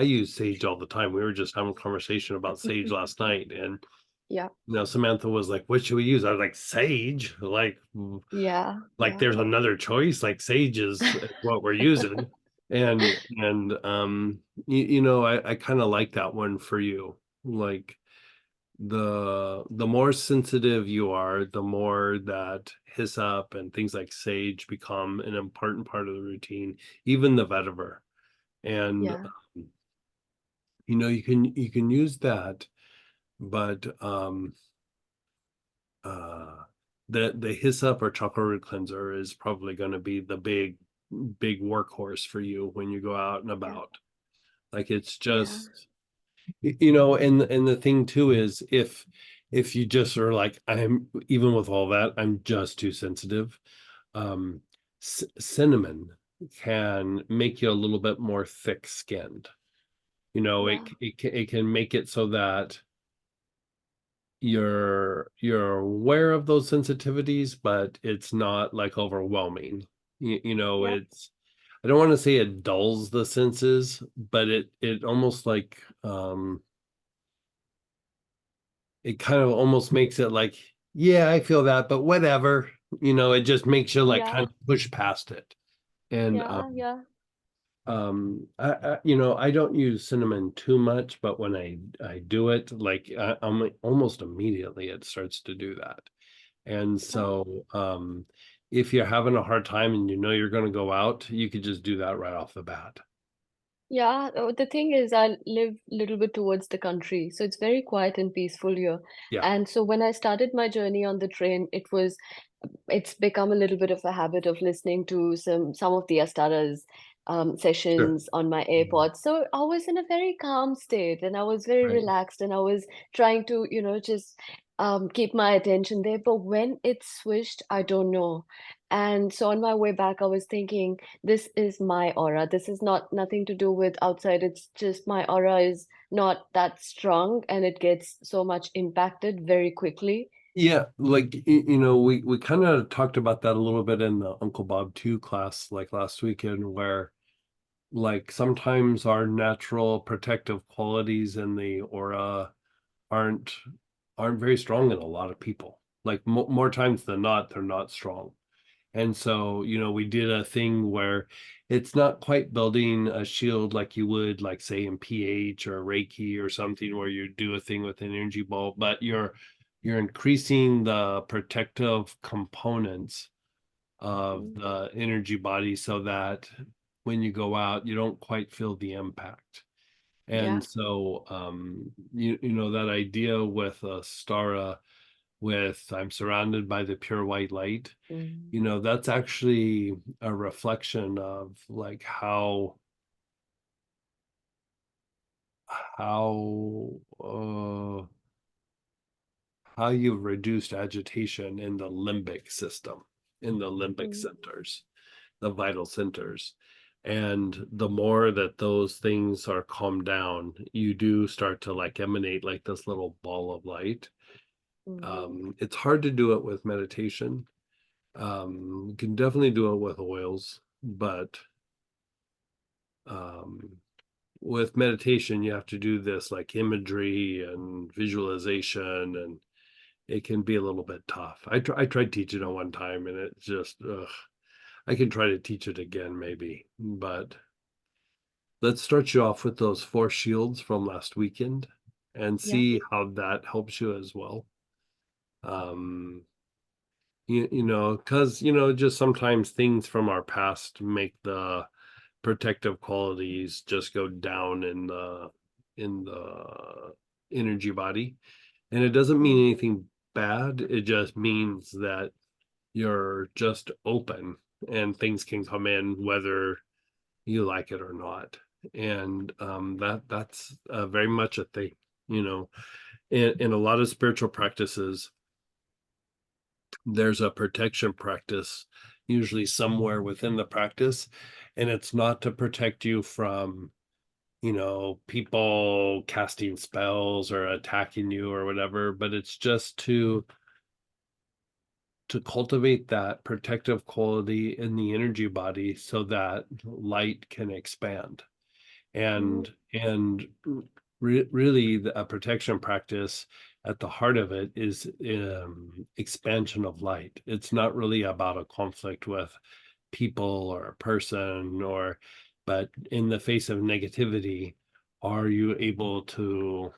use sage all the time. We were just having a conversation about sage last night, and yeah, Samantha was like, what should we use? I was like, sage, like yeah, yeah. there's another choice, like sage is what we're using. And I kind of like that one for you. Like the more sensitive you are, the more that hyssop and things like sage become an important part of the routine, even the vetiver. And Yeah. you can use that, but the hyssop or chocolate root cleanser is probably going to be the big workhorse for you when you go out and about. Like it's Yeah. just and the thing too is if you just are like, I'm even with all that, I'm just too sensitive. Cinnamon can make you a little bit more thick skinned. Yeah. It can make it so that you're aware of those sensitivities, but it's not like overwhelming. Yeah. It's, I don't want to say it dulls the senses, but it almost like it kind of almost makes it like, yeah, I feel that, but whatever. It just makes you like Yeah. kind of push past it. And Yeah. Yeah. I don't use cinnamon too much, but when I do it, like I'm almost immediately it starts to do that. And so if you're having a hard time and you're going to go out, you could just do that right off the bat. Yeah, the thing is, I live a little bit towards the country, so it's very quiet and peaceful here. Yeah. And so when I started my journey on the train, it's become a little bit of a habit of listening to some of the Astara's Sure. sessions on my AirPods. So I was in a very calm state and I was very Right. relaxed and I was trying to, just keep my attention there. But when it switched, I don't know. And so on my way back, I was thinking, this is my aura. This is not nothing to do with outside. It's just my aura is not that strong and it gets so much impacted very quickly. Yeah, like we kind of talked about that a little bit in the Uncle Bob 2 class like last weekend, where like sometimes our natural protective qualities in the aura aren't aren't very strong in a lot of people. Like more times than not, they're not strong. And so, we did a thing where it's not quite building a shield like you would, like say in pH or Reiki or something, where you do a thing with an energy ball, but you're increasing the protective components of Mm. the energy body so that when you go out, you don't quite feel the impact. Yeah. And so, that idea with Stara, with I'm surrounded by the pure white light, Mm. that's actually a reflection of like how how you've reduced agitation in the limbic system, in the limbic Mm. centers, the vital centers. And the more that those things are calmed down, you do start to like emanate like this little ball of light. Mm. It's hard to do it with meditation. You can definitely do it with oils, but um, with meditation, you have to do this like imagery and visualization, and it can be a little bit tough. I tried teaching it one time, and it just, I can try to teach it again maybe, but let's start you off with those 4 shields from last weekend and Yeah. see how that helps you as well. Um, because just sometimes things from our past make the protective qualities just go down in the energy body, and it doesn't mean Mm. anything bad. It just means that you're just open and things can come in whether you like it or not. And that's very much a thing, you know in a lot of spiritual practices. There's a protection practice usually somewhere within the practice, and it's not to protect you from people casting spells or attacking you or whatever, but it's just to cultivate that protective quality in the energy body so that light can expand. Mm. And really a protection practice at the heart of it is expansion of light. It's not really about a conflict with people or a person, but in the face of negativity, are you able to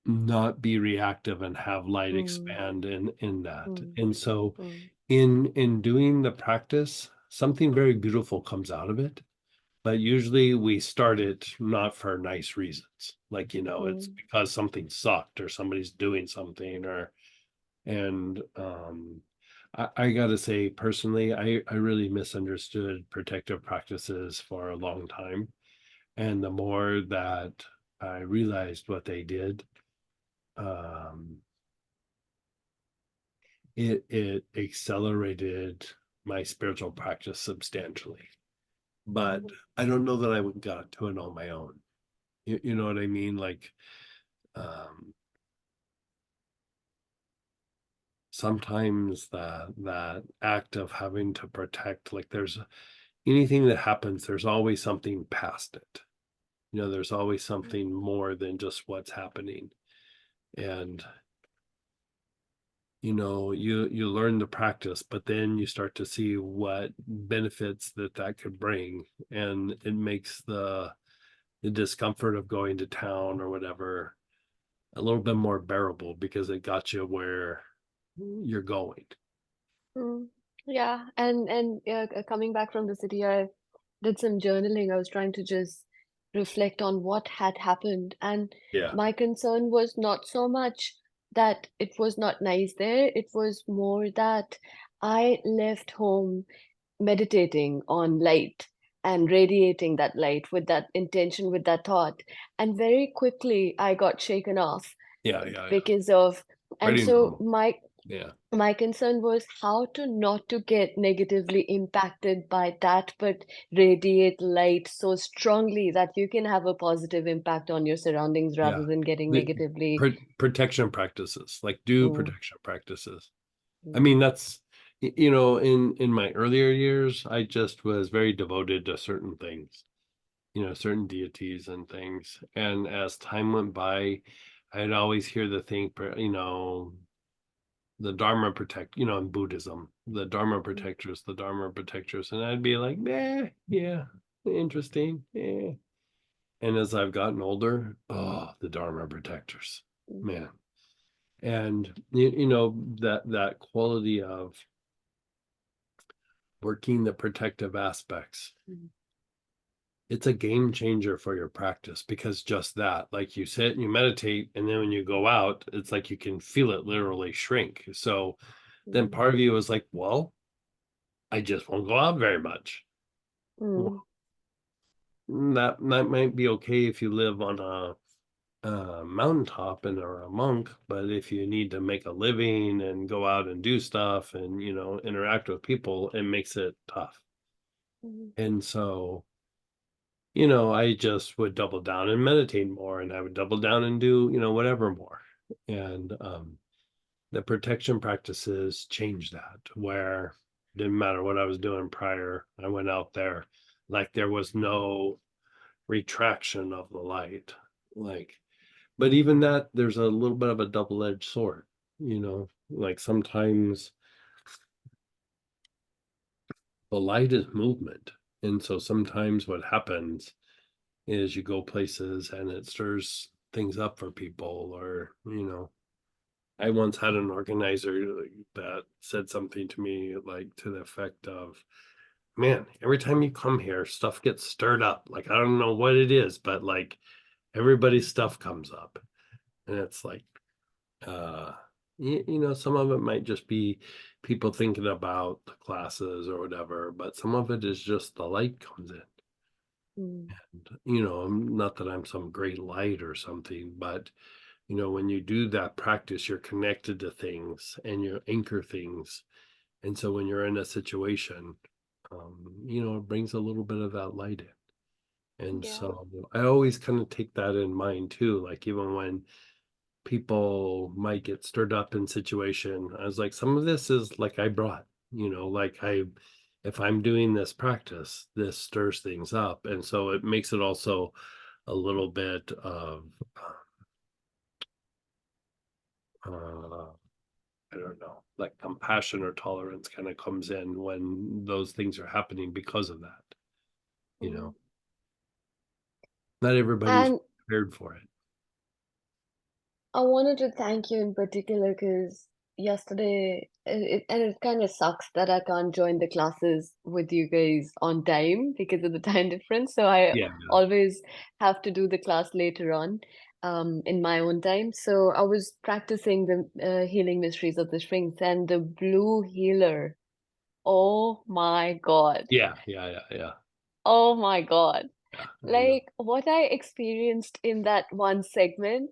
not be reactive and have light Mm. expand in that. Mm. And so Mm. in doing the practice, something very beautiful comes out of it. But usually we start it not for nice reasons. Like, it's Mm. because something sucked or somebody's doing something and I gotta say personally, I really misunderstood protective practices for a long time. And the more that I realized what they did, it accelerated my spiritual practice substantially. But I don't know that I would got to it on my own. You know what I mean? Like, um, sometimes that act of having to protect, like there's anything that happens, there's always something past it. There's always something more than just what's happening. And you learn the practice, but then you start to see what benefits that could bring, and it makes the discomfort of going to town or whatever a little bit more bearable because it got you where you're going. Mm. Yeah, and coming back from the city, I did some journaling. I was trying to just reflect on what had happened, and Yeah, my concern was not so much that it was not nice there. It was more that I left home meditating on light and radiating that light with that intention, with that thought, and very quickly I got shaken off yeah. because of, and Pretty so normal. Yeah, my concern was how to not to get negatively impacted by that, but radiate light so strongly that you can have a positive impact on your surroundings rather yeah. than getting The negatively. protection practices, like do Mm, protection practices. I mm, mean, that's in my earlier years, I just was very devoted to certain things, certain deities and things. And as time went by, I'd always hear the thing, the Dharma in Buddhism, the Dharma protectors. And I'd be like, yeah, interesting. Yeah. And as I've gotten older, oh, the Dharma protectors, mm, man. And that quality of working the protective aspects, mm, it's a game changer for your practice, because just that, like you sit and you meditate, and then when you go out, it's like you can feel it literally shrink. So then mm, part of you is like, well, I just won't go out very much. mm, Well, that might be okay if you live on a mountaintop and are a monk, but if you need to make a living and go out and do stuff and interact with people, it makes it tough. mm. And so I just would double down and meditate more, and I would double down and do whatever more. And the protection practices changed that, where it didn't matter what I was doing prior, I went out there like there was no retraction of the light. Like, but even that, there's a little bit of a double-edged sword, like sometimes the light is movement. And so sometimes what happens is you go places and it stirs things up for people, or I once had an organizer that said something to me like to the effect of, man, every time you come here, stuff gets stirred up. Like, I don't know what it is, but like everybody's stuff comes up. And it's like, uh, some of it might just be people thinking about the classes or whatever, but some of it is just the light comes in. Mm. And, not that I'm some great light or something, but when you do that practice, you're connected to things and you anchor things. And so when you're in a situation, it brings a little bit of that light in. And Yeah. so I always kind of take that in mind too. Like, even when people might get stirred up in situation, I was like, some of this is like I brought, like if I'm doing this practice, this stirs things up. And so it makes it also a little bit of, uh, I don't know, like compassion or tolerance kind of comes in when those things are happening because of that. Mm. Not everybody's And prepared for it. I wanted to thank you in particular because yesterday, and it kind of sucks that I can't join the classes with you guys on time because of the time difference. So I Yeah. always have to do the class later on, in my own time. So I was practicing the healing mysteries of the strings and the blue healer. Oh my God. Yeah. Oh my God. I know. Like what I experienced in that one segment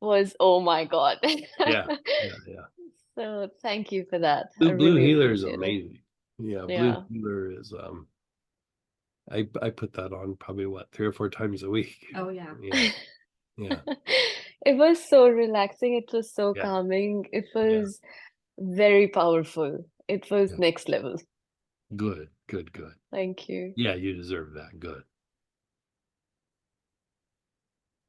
was, oh my God. Yeah. So thank you for that. I Blue really Healer is appreciate it. amazing. Yeah, Blue Yeah. Healer is I put that on probably what 3 or 4 times a week. Oh, yeah. Yeah. It was so relaxing. It was so Yeah. calming. It was very powerful. It was Yeah. next level. Good. Thank you. Yeah, you deserve that. Good.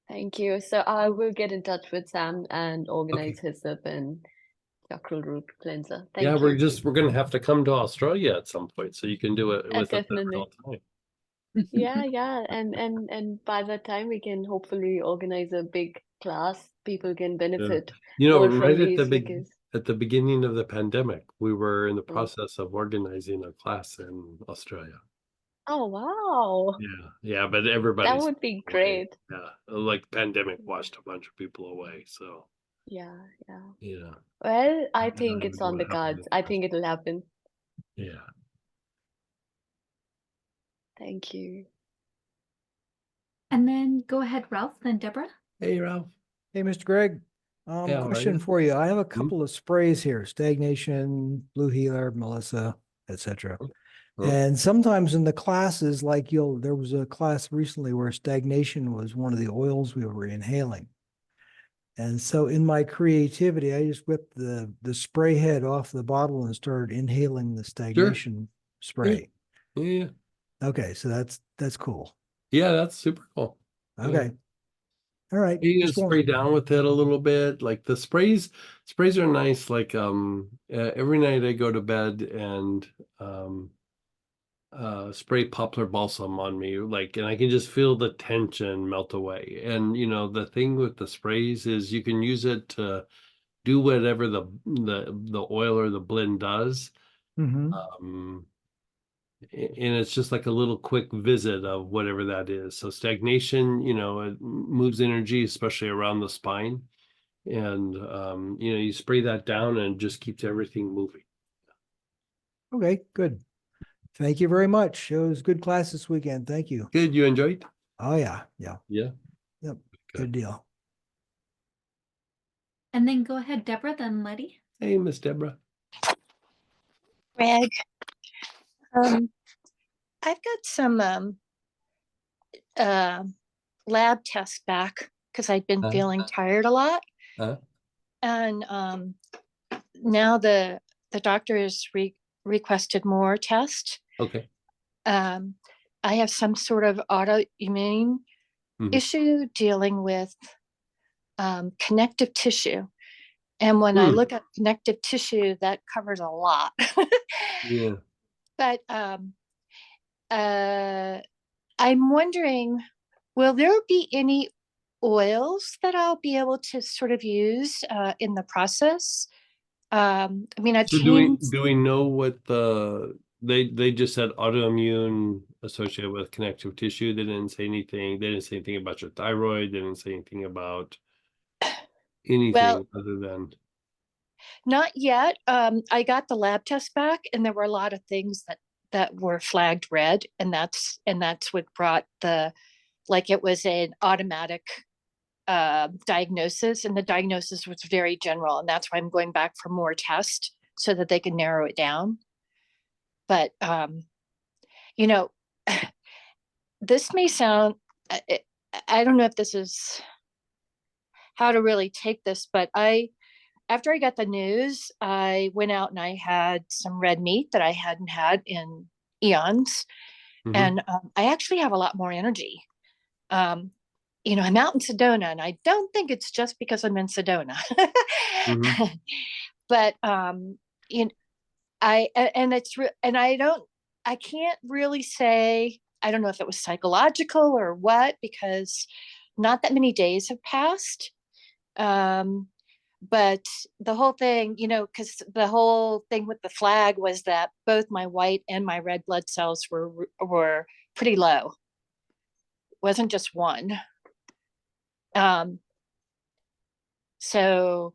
Thank you. So I will get in touch with Sam and Okay. organize his up and chakral root cleanser. Yeah, Thank you. we're gonna have to come to Australia at some point so you can do it with us in Definitely. real time. Yeah. And by that time we can hopefully organize a big class. People can benefit You know, more from right these because at the beginning of the pandemic, we were in the Mm. process of organizing a class in Australia. Oh wow. Yeah, but That everybody's would be away. great. Yeah, like pandemic washed a bunch of people away. So Yeah. yeah, Well, I I think don't it's know on what the happened cards. in I the think it'll happen. Yeah. Thank you. And then go ahead, Ralph, then Deborah. Hey, Ralph. Hey, Mr. Greg, Yeah, how are question you? for you. I have a couple of sprays here, Stagnation, Blue Healer, Melissa, etc. Huh? And sometimes in the classes, like there was a class recently where stagnation was one of the oils we were inhaling. And so in my creativity, I just whipped the spray head off the bottle and started inhaling the stagnation spray. Yeah. Okay, so that's cool. Yeah, that's super cool. Yeah. Okay. All right. You can Just spray down with it a little bit. Like the sprays are nice. Like every night I go to bed and spray poplar balsam on me, like, and I can just feel the tension melt away. And you know, the thing with the sprays is you can use it to do whatever the oil or the blend does. Mhm. And it's just like a little quick visit of whatever that is. So stagnation, you know, it moves energy, especially around the spine. And you know, you spray that down and it just keeps everything moving. Okay, good. Thank you very much. It was a good class this weekend. Thank you. Good, you enjoyed? Oh yeah. Yeah. Yep. Good. Good deal. And then go ahead, Deborah, then Letty. Hey, Miss Deborah. Greg, I've got some lab tests back because I'd been feeling tired a lot. And now the doctor has requested more tests. Okay. I have some sort of autoimmune issue dealing with connective tissue. And when I look at connective tissue, that covers a lot. Yeah. But I'm wondering, will there be any oils that I'll be able to sort of use in the process? I mean, I've So seen. do we know what they just said autoimmune associated with connective tissue? They didn't say anything. They didn't say anything about your thyroid. They didn't say anything about anything other than. Not yet. I got the lab test back, and there were a lot of things that were flagged red, and that's what brought like it was an automatic diagnosis, and the diagnosis was very general, and that's why I'm going back for more tests so that they can narrow it down. But you know, this may sound, I don't know if this is how to really take this, but after I got the news, I went out and I had some red meat that I hadn't had in eons. And I actually have a lot more energy. You know, I'm out in Sedona, and I don't think it's just because I'm in Sedona. But you know, I can't really say, I don't know if it was psychological or what, because not that many days have passed. But the whole thing, you know, because the whole thing with the flag was that both my white and my red blood cells were pretty low. Wasn't just one. So,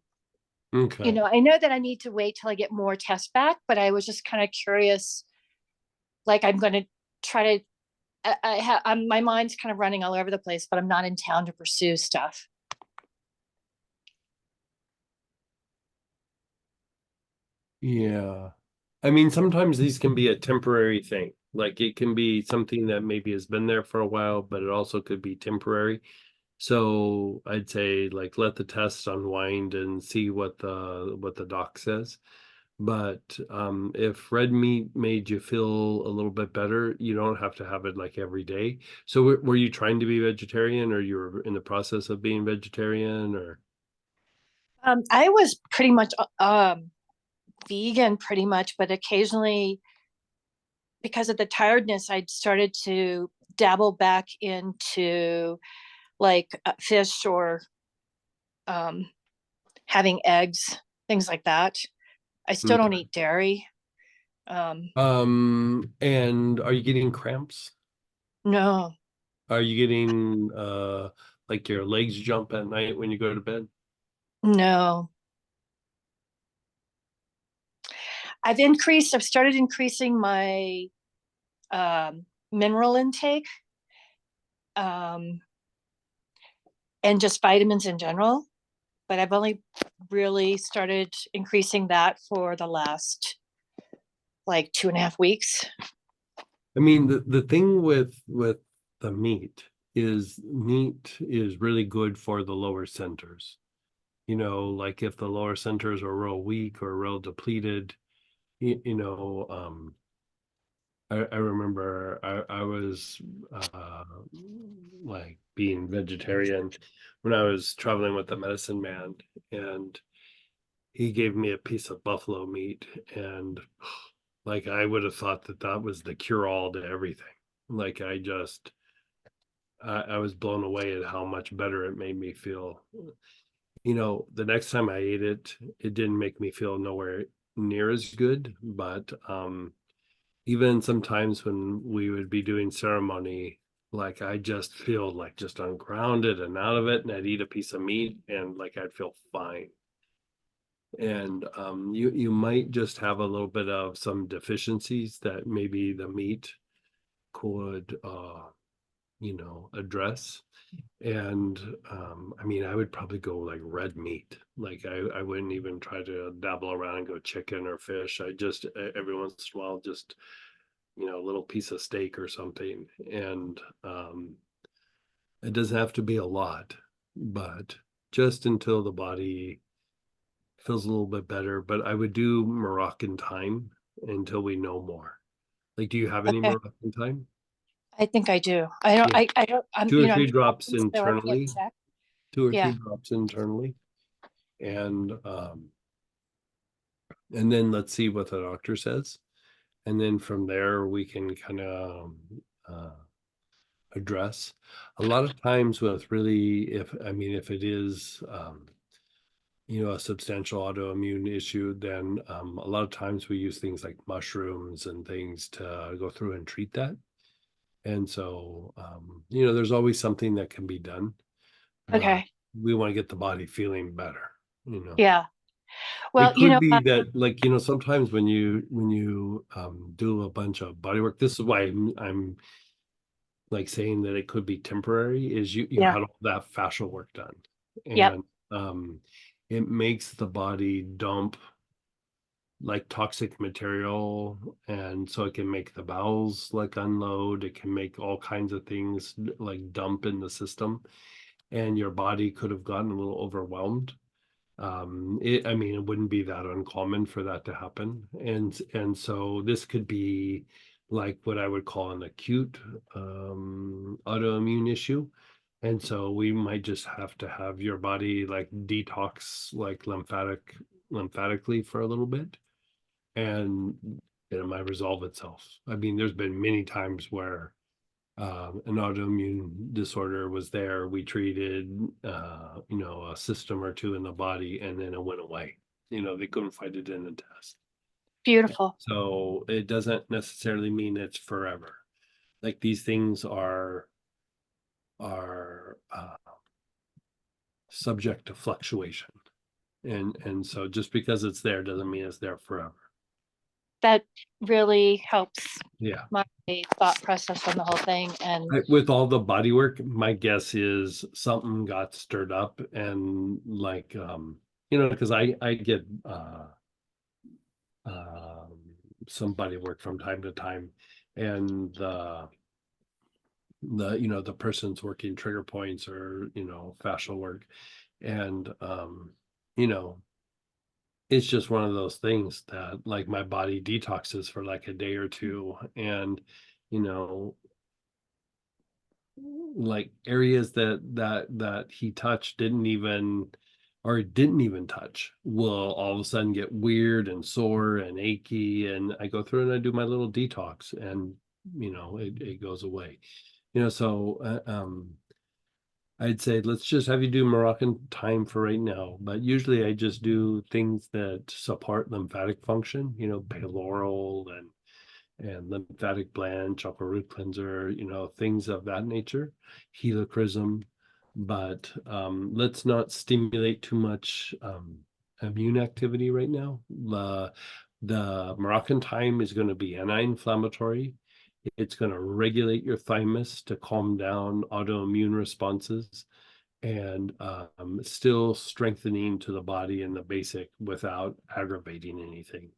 you Okay. know, I know that I need to wait till I get more tests back, but I was just kind of curious. Like, I'm going to try to. My mind's kind of running all over the place, but I'm not in town to pursue stuff. Yeah. I mean, sometimes these can be a temporary thing. Like it can be something that maybe has been there for a while, but it also could be temporary. So I'd say like let the test unwind and see what the doc says. But if red meat made you feel a little bit better, you don't have to have it like every day. So were you trying to be vegetarian, or you were in the process of being vegetarian, or? I was pretty much vegan pretty much, but occasionally because of the tiredness, I started to dabble back into like fish or having eggs, things like that. I still don't Okay. eat dairy. And are you getting cramps? No, Are you getting like your legs jump at night when you go to bed? no. I've started increasing my mineral intake and just vitamins in general. But I've only really started increasing that for the last like 2.5 weeks. I mean, the thing with the meat is really good for the lower centers. You know, like if the lower centers are real weak or real depleted, you know, I remember I was like being vegetarian when I was traveling with the medicine man, and he gave me a piece of buffalo meat, and like I would have thought that that was the cure all to everything. Like I was blown away at how much better it made me feel. You know, the next time I ate it, it didn't make me feel nowhere near as good, but even sometimes when we would be doing ceremony, like I just feel like just ungrounded and out of it, and I'd eat a piece of meat and like I'd feel fine. And you might just have a little bit of some deficiencies that maybe the meat could you know, address. And I mean, I would probably go like red meat. Like I wouldn't even try to dabble around and go chicken or fish. I just every once in a while just, you know, a little piece of steak or something. And it doesn't have to be a lot, but just until the body feels a little bit better. But I would do Moroccan thyme until we know more. Like, do you have any Okay, Moroccan thyme? I think I do. I don't. Yeah, I don't. two You or know, I'm three drops so I can't internally, check. two or three Yeah. drops internally, and then let's see what the doctor says, and then from there we can kind of address. A lot of times with really, if I mean, if it is you know, a substantial autoimmune issue, then a lot of times we use things like mushrooms and things to go through and treat that. And so you know, there's always something that can be done, but Okay. we want to get the body feeling better, you know. Yeah. It Well, you could know, be that, like, you know, sometimes when you do a bunch of body work, this is why I'm like saying that it could be temporary, is you yeah. had all that fascial work done, Yep. and it makes the body dump like toxic material, and so it can make the bowels like unload, it can make all kinds of things like dump in the system, and your body could have gotten a little overwhelmed. I mean, it wouldn't be that uncommon for that to happen, and so this could be like what I would call an acute autoimmune issue. And so we might just have to have your body like detox like lymphatically for a little bit, and it might resolve itself. I mean, there's been many times where an autoimmune disorder was there. We treated, you know, a system or two in the body, and then it went away. You know, they couldn't find it in the test. Beautiful. So it doesn't necessarily mean it's forever. Like these things are subject to fluctuation. And so just because it's there doesn't mean it's there forever. That really helps Yeah. my thought process on the whole thing. And With all the body work, my guess is something got stirred up and like, you know, because I get some body work from time to time, and you know, the person's working trigger points or, you know, fascial work, and you know, it's just one of those things that like my body detoxes for like a day or two, and you know, like areas that he touched didn't even touch will all of a sudden get weird and sore and achy, and I go through and I do my little detox, and you know, it goes away, you know. So I'd say let's just have you do Moroccan thyme for right now, but usually I just do things that support lymphatic function, you know, payloral and lymphatic blend, chakra root cleanser, you know, things of that nature, helichrysum. But let's not stimulate too much immune activity right now. The Moroccan thyme is going to be anti-inflammatory. It's going to regulate your thymus to calm down autoimmune responses, and still strengthening to the body and the basic without aggravating anything.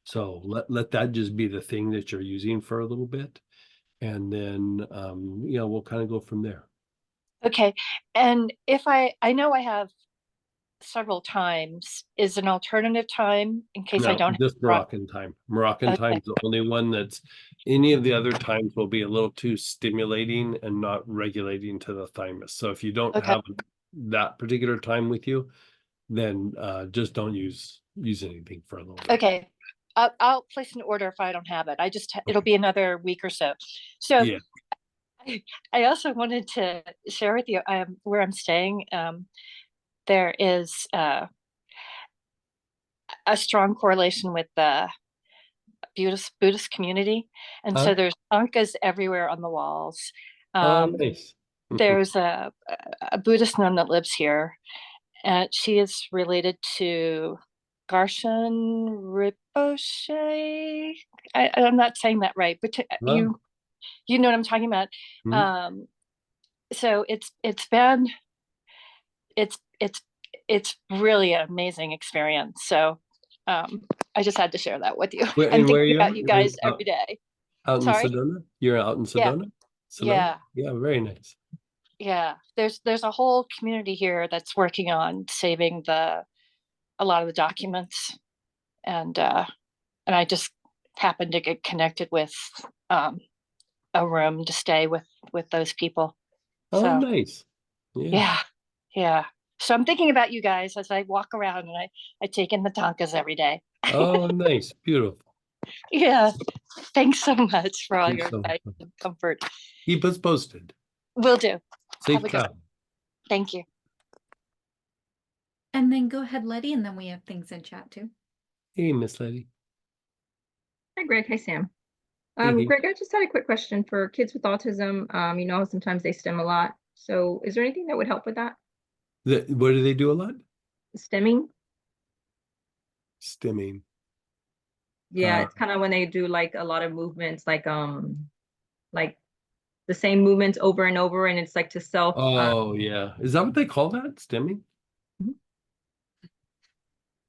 So let that just be the thing that you're using for a little bit. And then, you know, we'll kind of go from there. okay. And if I know I have several times, is an alternative time in case I No, don't just have Moroccan? Moroccan thyme. Moroccan Okay. thyme's the only one that's, any of the other times will be a little too stimulating and not regulating to the thymus. So if you don't Okay. have that particular time with you, then just don't use anything for a little bit. Okay. I'll place an order if I don't have it. I just, it'll be another week or so. So Yeah. I also wanted to share with you, where I'm staying, there is a strong correlation with the Buddhist community. And so there's ankas everywhere on the walls. Oh, nice. There's a Buddhist nun that lives here, and she is related to Garshan Rinpoche. I'm not saying that right, but Wow. you know what I'm talking about. Mhm. So it's really an amazing experience. So I just had to share that with you. Where, I'm and where are thinking you about at? you guys every day. Out in Sorry? Sedona? You're out in Yeah. Sedona? Yeah. Yeah, very nice. Yeah. There's a whole community here that's working on saving a lot of the documents, and I just happened to get connected with a room to stay with those people. Oh, So nice. Yeah. yeah. So I'm thinking about you guys as I walk around, and I take in the tankas every day. Oh, nice. Beautiful. Yeah. Thanks so much for all Thanks your so advice much. and comfort. Keep us posted. Will do. Safe Have a good one. travel. Thank you. And then go ahead, Letty, and then we have things in chat too. Hey, Miss Letty. Hi, Greg. Hi, Sam. Hey. Greg, I just had a quick question for kids with autism. You know, sometimes they stim a lot. So is there anything that would help with that? What do they do a lot? Stimming? Stimming. Yeah, it's kind of when they do like a lot of movements, like the same movements over and over, and it's like to self. Oh, yeah. Is that what they call that? Stimming?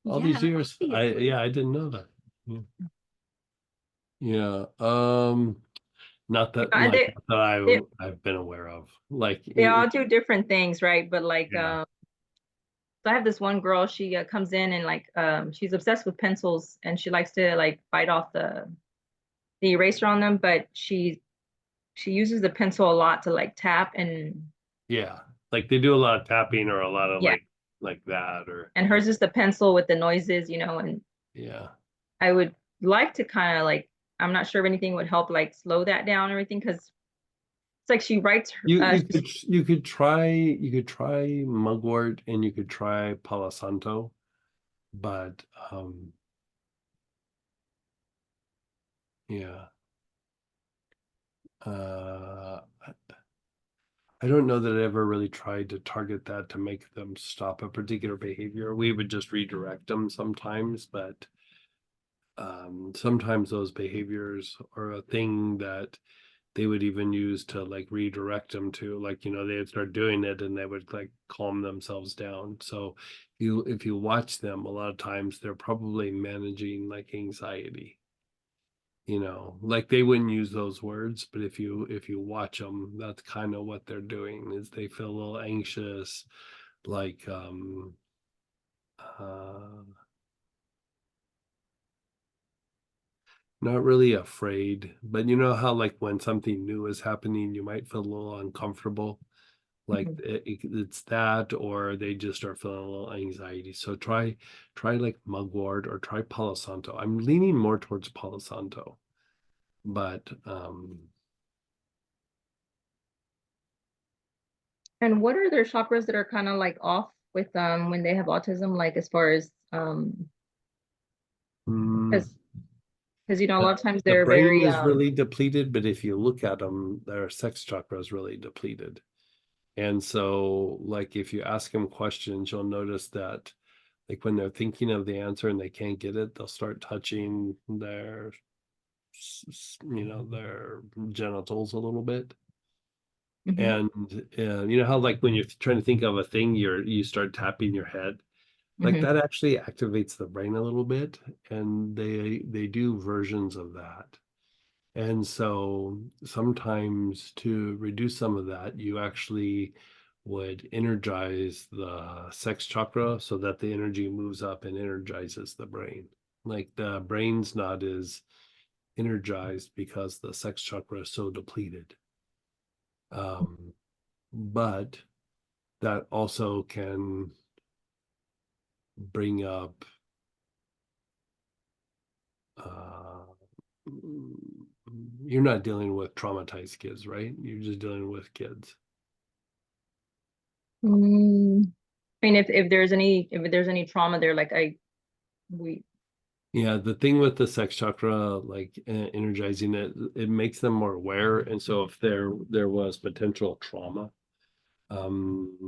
All these years? I didn't know that. Yeah. Not that like that I've been aware of. Like they all do different things, right? But like Yeah. so I have this one girl, she comes in and like she's obsessed with pencils, and she likes to like bite off the eraser on them, but she uses the pencil a lot to like tap, and Yeah. Like they do a lot of tapping or a lot of Yeah. like that, or and hers is the pencil with the noises, you know, and yeah. I would like to kind of like, I'm not sure if anything would help like slow that down or anything, because like she writes her, You could try mugwort and you could try Palo Santo, but yeah. I don't know that I ever really tried to target that to make them stop a particular behavior. We would just redirect them sometimes, but sometimes those behaviors are a thing that they would even use to like redirect them to, like, you know, they would start doing it and they would like calm themselves down. So if you watch them, a lot of times they're probably managing like anxiety. You know, like they wouldn't use those words, but if you watch them, that's kind of what they're doing, is they feel a little anxious, like not really afraid, but you know how like when something new is happening, you might feel a little uncomfortable. Like it's that, or they just are feeling a little anxiety. So try like mugwort or try Palo Santo. I'm leaning more towards Palo Santo, but and what are their chakras that are kind of like off with when they have autism, like as far as because you know a lot of times the they're brain very is really depleted, but if you look at them, their sex chakra is really depleted. And so, like, if you ask them questions, you'll notice that, like, when they're thinking of the answer and they can't get it, they'll start touching their, you know, their genitals a little bit. Mhm. And you know how, like, when you're trying to think of a thing, you start tapping your head. Like Mhm. that actually activates the brain a little bit, and they do versions of that. And so sometimes to reduce some of that, you actually would energize the sex chakra so that the energy moves up and energizes the brain. Like the brain's not as energized because the sex chakra is so depleted. But that also can bring up you're not dealing with traumatized kids, right? You're just dealing with kids. Mm. I mean, if there's any trauma there, like we Yeah, the thing with the sex chakra, like energizing it, it makes them more aware. And so if there was potential trauma,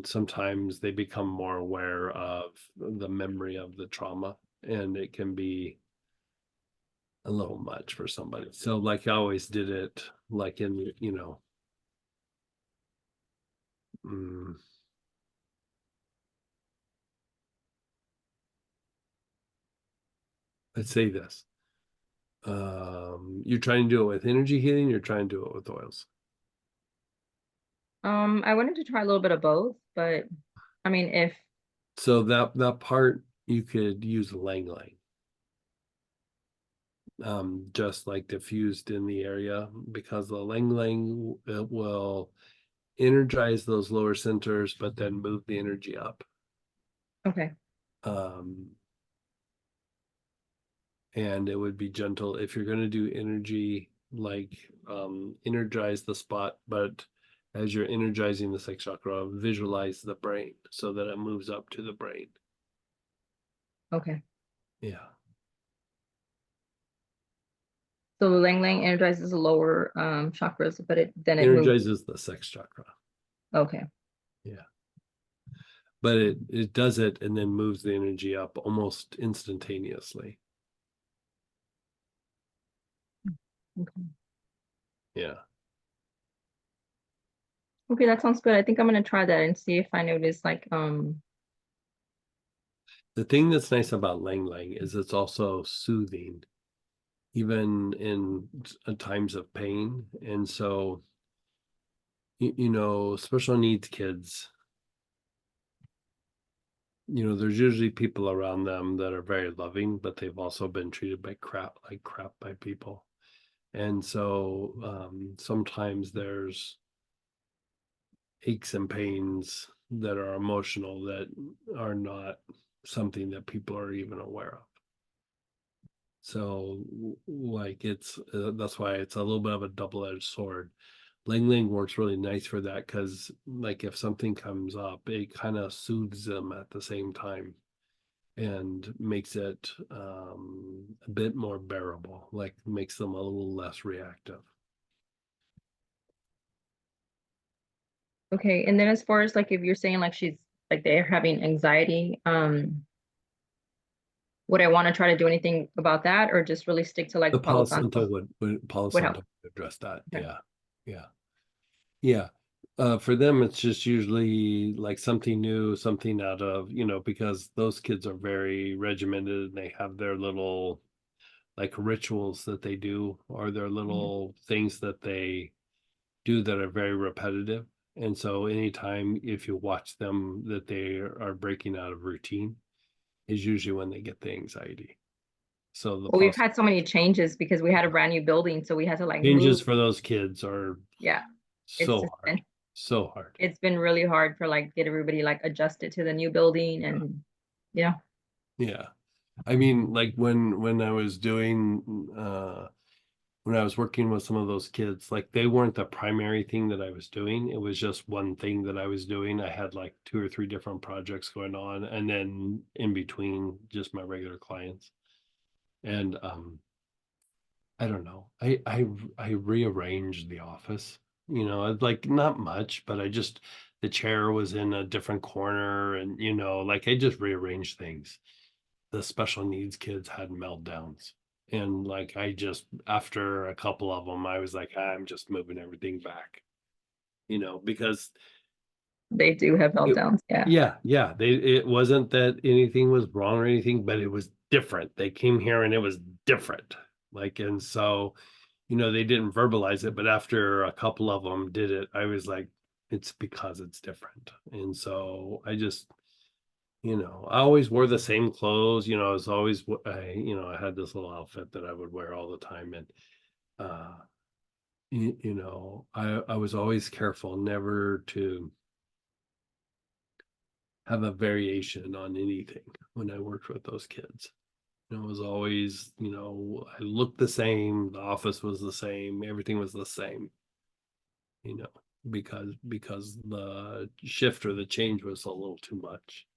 sometimes they become more aware of the memory of the trauma, and it can be a little much for somebody. So like I always did it like in, you know, let's say this. You're trying to do it with energy healing, you're trying to do it with oils. I wanted to try a little bit of both, but I mean, if So that part you could use Lang Lang. Just like diffused in the area, because the Lang Lang will energize those lower centers, but then move the energy up. okay, And it would be gentle if you're going to do energy, like energize the spot, but as you're energizing the sex chakra, visualize the brain so that it moves up to the brain. okay. Yeah. So Lang Lang energizes the lower chakras, but it moves. Energizes the sex chakra. Okay. Yeah. But it does it and then moves the energy up almost instantaneously. Okay. Yeah. Okay, that sounds good. I think I'm gonna try that and see if I notice like The thing that's nice about Lang Lang is it's also soothing, even in times of pain. And so, you know, special needs kids, you know, there's usually people around them that are very loving, but they've also been treated like crap by people. And so sometimes there's aches and pains that are emotional that are not something that people are even aware of. So like it's that's why it's a little bit of a double-edged sword. Ling Ling works really nice for that because, like, if something comes up, it kind of soothes them at the same time and makes it a bit more bearable, like makes them a little less reactive. Okay, and then as far as like if you're saying like she's like they're having anxiety, would I want to try to do anything about that or just really stick to like The Palo Palo Santo Santo? Palo Would help. Santo would address that. Okay. Yeah. Yeah. For them, it's just usually like something new, something out of, because those kids are very regimented and they have their little like rituals that they do, or their little things that they do that are very repetitive. And so anytime if you watch them that they are breaking out of routine is usually when they get the anxiety. So the Well, we've had so many changes because we had a brand new building, so we had to like changes move. for those kids are Yeah, so just hard. So hard. it's been really hard for like get everybody like adjusted to the new building and yeah. Yeah. I mean, like when I was doing when I was working with some of those kids, like they weren't the primary thing that I was doing. It was just one thing that I was doing. I had like 2 or 3 different projects going on, and then in between just my regular clients. And I don't know. I rearranged the office. Like not much, but the chair was in a different corner, and like I just rearranged things. The special needs kids had meltdowns. And like I just after a couple of them, I was like, I'm just moving everything back, because They do have meltdowns. Yeah. yeah, it wasn't that anything was wrong or anything, but it was different. They came here and it was different. Like, and so, they didn't verbalize it, but after a couple of them did it, I was like, it's because it's different. And so I just, I always wore the same clothes, I was always, I had this little outfit that I would wear all the time. And, I was always careful never to have a variation on anything when I worked with those kids. It was always, I looked the same, the office was the same, everything was the same, because the shift or the change was a little too much.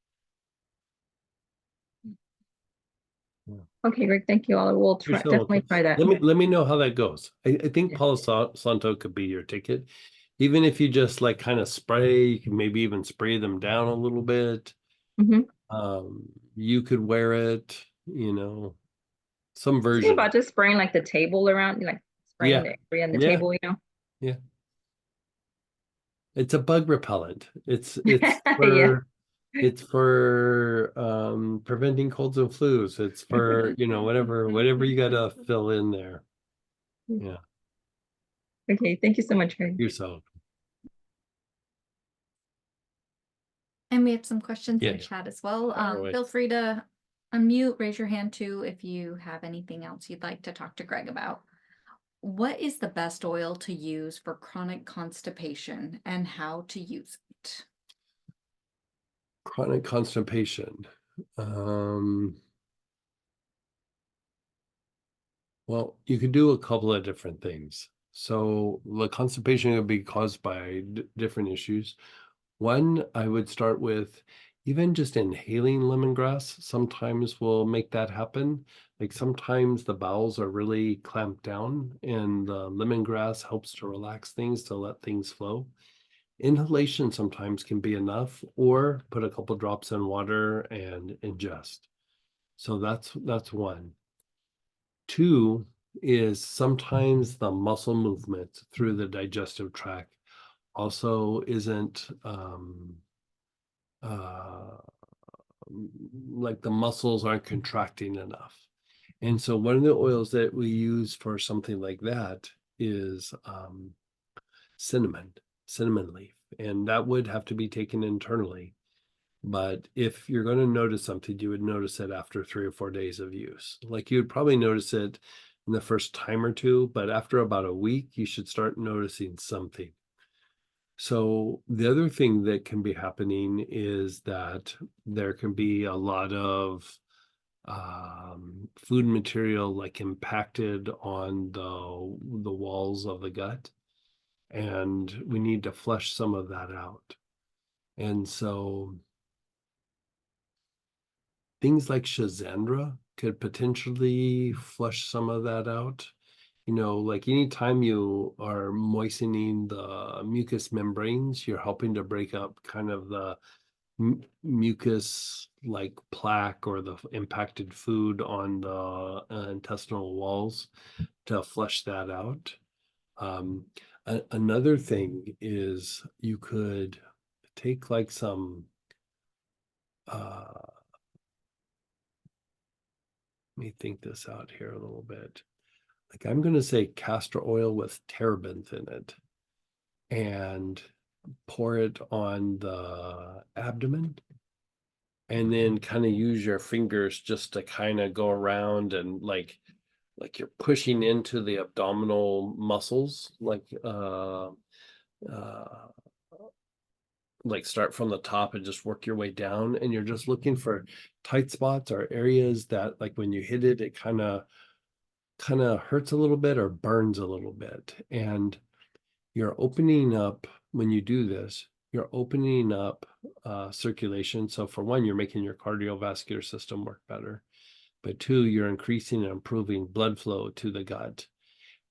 Okay, great. Thank you. I will You're try so definitely welcome. try that. Let me know how that goes. I think Yeah. Palo Santo could be your ticket. Even if you just like kind of spray, you can maybe even spray them down a little bit. Mhm. You could wear it, some Think version. about just spraying like the table around, like spraying the area and the Yeah. table, Yeah. It's a bug repellent. It's Yeah. it's for preventing colds and flus. It's for, whatever you gotta fill in there. Yeah. Okay, thank you so much, Greg. Yourself. And we have some questions Yeah, in yeah. chat as well. Fire away. Feel free to unmute, raise your hand too, if you have anything else you'd like to talk to Greg about. What is the best oil to use for chronic constipation and how to use it? Chronic constipation. Well, you could do a couple of different things. So the constipation would be caused by different issues. One, I would start with even just inhaling lemongrass sometimes will make that happen. Like sometimes the bowels are really clamped down and the lemongrass helps to relax things, to let things flow. Inhalation sometimes can be enough, or put a couple drops in water and ingest. So that's one. Two is sometimes the muscle movement through the digestive tract also isn't like the muscles aren't contracting enough. And so one of the oils that we use for something like that is cinnamon leaf. And that would have to be taken internally. But if you're going to notice something, you would notice it after 3 or 4 days of use. Like you would probably notice it in the first time or two, but after about a week, you should start noticing something. So the other thing that can be happening is that there can be a lot of food material like impacted on the walls of the gut. and we need to flush some of that out. And so things like Shazandra could potentially flush some of that out. You know, like anytime you are moistening the mucous membranes, you're helping to break up kind of the mucus like plaque or the impacted food on the intestinal walls to flush that out. Another thing is you could take like some let me think this out here a little bit. Like I'm going to say castor oil with terebinth in it and pour it on the abdomen, and then kind of use your fingers just to kind of go around and like you're pushing into the abdominal muscles, like start from the top and just work your way down, and you're just looking for tight spots or areas that like when you hit it, it kind of hurts a little bit or burns a little bit. And you're opening up, when you do this, you're opening up circulation. So for one, you're making your cardiovascular system work better. But two, you're increasing and improving blood flow to the gut.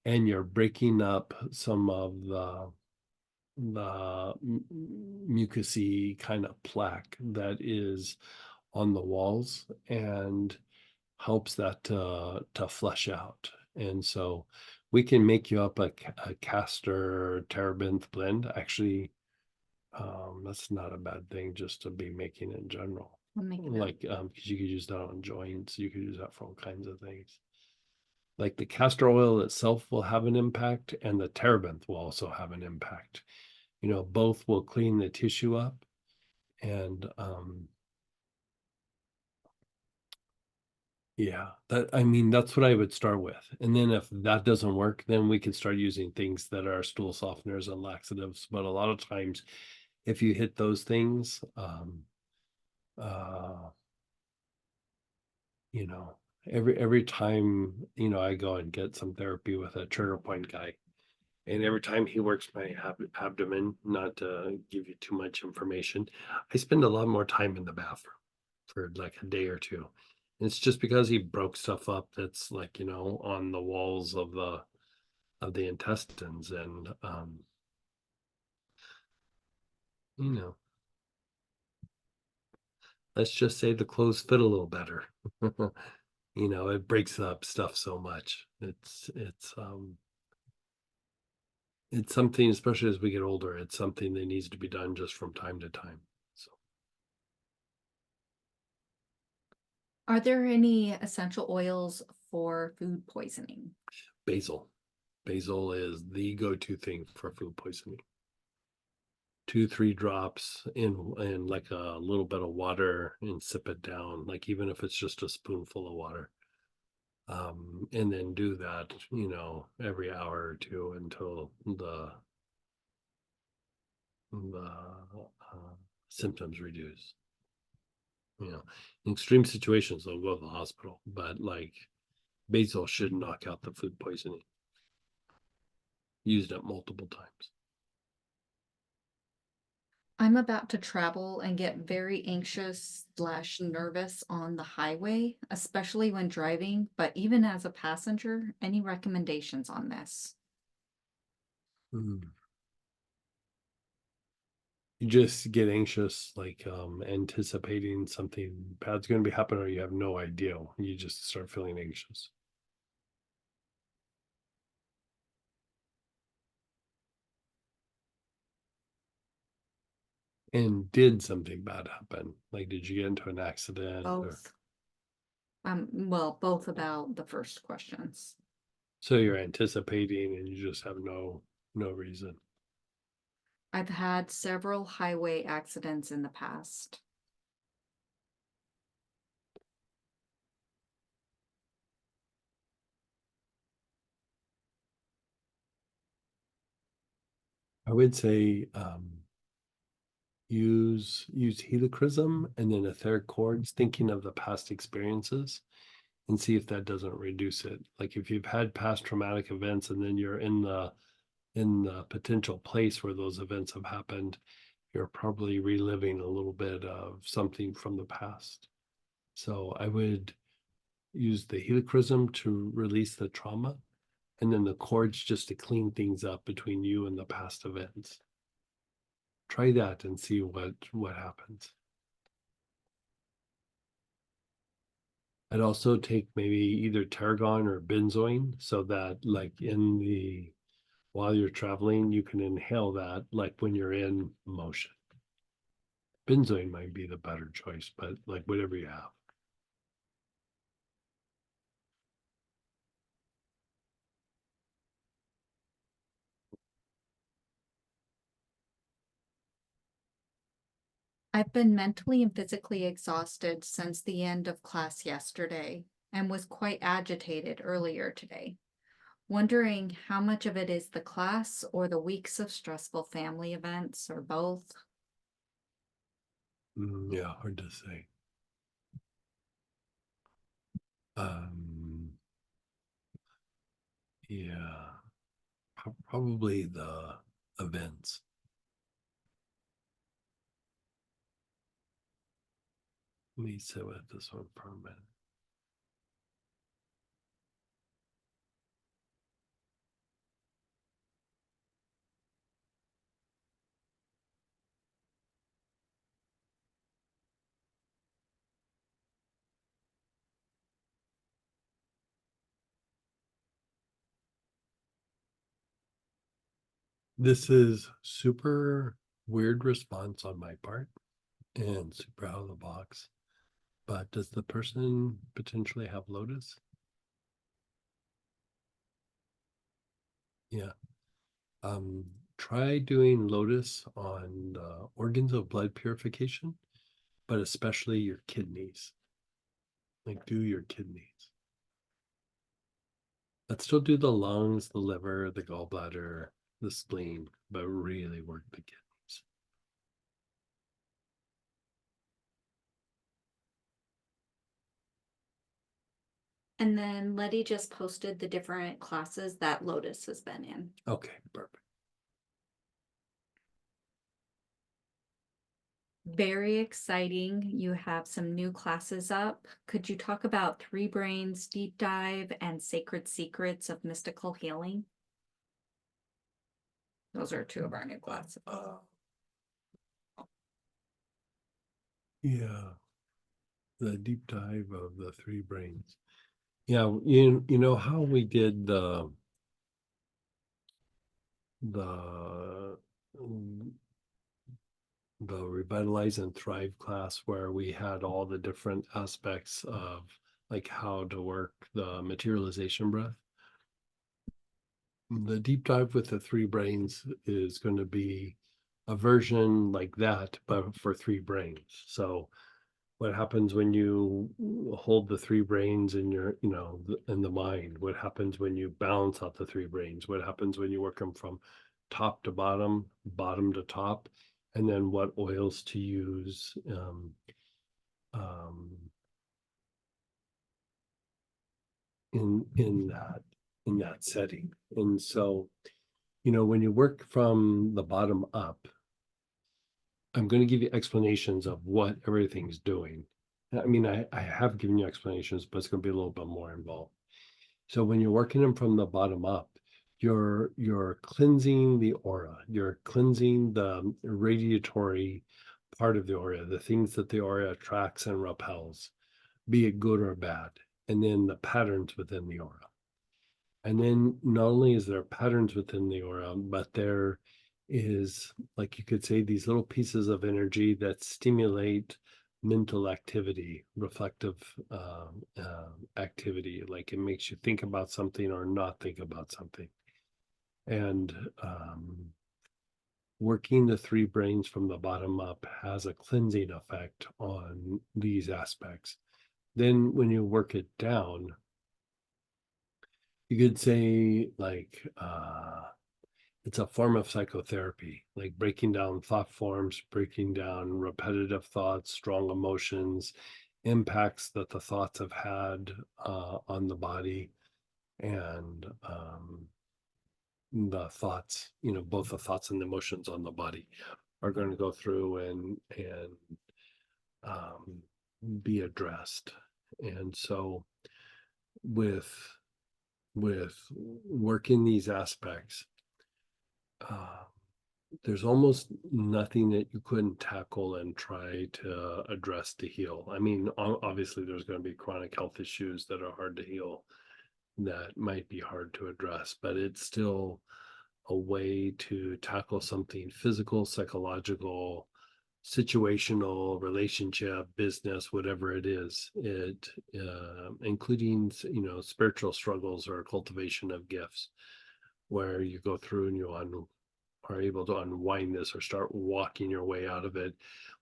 And you're breaking up some of the mucousy kind of plaque that is on the walls, and helps that to flush out. And so we can make you up a castor terebinth blend. Actually, that's not a bad thing just to be making in general. We'll make it up. Like, because you could use that on joints, you could use that for all kinds of things. Like the castor oil itself will have an impact, and the terebinth will also have an impact. You know, both will clean the tissue up, and yeah, I mean, that's what I would start with. And then if that doesn't work, then we can start using things that are stool softeners and laxatives. But a lot of times, if you hit those things, you know, every time, you know, I go and get some therapy with a trigger point guy, and every time he works my abdomen, not to give you too much information, I spend a lot more time in the bathroom for like a day or two. It's just because he broke stuff up that's like, you know, on the walls of the intestines, and you know, let's just say the clothes fit a little better. You know, it breaks up stuff so much. It's something, especially as we get older, it's something that needs to be done just from time to time. So Are there any essential oils for food poisoning? basil. Basil is the go-to thing for food poisoning. 2-3 drops in like a little bit of water and sip it down, like even if it's just a spoonful of water. And then do that, you know, every hour or two until the symptoms reduce. You know, in extreme situations, they'll go to the hospital, but like basil should knock out the food poisoning. Used it multiple times. I'm about to travel and get very anxious / nervous on the highway, especially when driving, but even as a passenger, any recommendations on this? You just get anxious, like anticipating something bad's going to be happening, or you have no idea. You just start feeling anxious. And did something bad happen? Like, did you get into an accident? Both. Well, both about the first questions. So you're anticipating and you just have no reason. I've had several highway accidents in the past. I would say use helichrysum and then etheric chords, thinking of the past experiences, and see if that doesn't reduce it. Like if you've had past traumatic events and then you're in the in the potential place where those events have happened, you're probably reliving a little bit of something from the past. So I would use the helichrysum to release the trauma, and then the cords just to clean things up between you and the past events. Try that and see what happens. I'd also take maybe either tarragon or benzoin, so that like while you're traveling, you can inhale that like when you're in motion. Benzoin might be the better choice, but like whatever you have. I've been mentally and physically exhausted since the end of class yesterday and was quite agitated earlier today. Wondering how much of it is the class or the weeks of stressful family events or both. Yeah, hard to say. Yeah, probably the events. Let me sit with this one for a minute. This is super weird response on my part and super out of the box. But does the person potentially have lotus? Yeah. Try doing lotus on the organs of blood purification, but especially your kidneys. Like do your kidneys. Let's still do the lungs, the liver, the gallbladder, the spleen, but really work the kidneys. And then Letty just posted the different classes that Lotus has been in. Okay, perfect. Very exciting. You have some new classes up. Could you talk about Three Brains Deep Dive and Sacred Secrets of Mystical Healing? Those are two of our new classes. Yeah, the deep dive of the three brains. Yeah, you know how we did the Revitalize and Thrive class, where we had all the different aspects of like how to work the materialization breath. The deep dive with the three brains is going to be a version like that, but for three brains. So what happens when you hold the three brains in your, in the mind? What happens when you balance out the three brains? What happens when you work them from top to bottom, bottom to top? And then what oils to use in that setting. And so, when you work from the bottom up, I'm going to give you explanations of what everything's doing. I mean, I have given you explanations, but it's going to be a little bit more involved. So when you're working them from the bottom up, you're cleansing the aura, you're cleansing the radiatory part of the aura, the things that the aura attracts and repels, be it good or bad, and then the patterns within the aura. And then not only is there patterns within the aura, but there is, like you could say, these little pieces of energy that stimulate mental activity, reflective activity, like it makes you think about something or not think about something. And working the three brains from the bottom up has a cleansing effect on these aspects. Then when you work it down, you could say like it's a form of psychotherapy, like breaking down thought forms, breaking down repetitive thoughts, strong emotions, impacts that the thoughts have had on the body, and the thoughts, both the thoughts and the emotions on the body are going to go through and be addressed. And so with working these aspects, there's almost nothing that you couldn't tackle and try to address to heal. I mean, obviously there's going to be chronic health issues that are hard to heal, that might be hard to address, but it's still a way to tackle something physical, psychological, situational, relationship, business, whatever it is, including, spiritual struggles or cultivation of gifts, where you go through and you are able to unwind this or start walking your way out of it,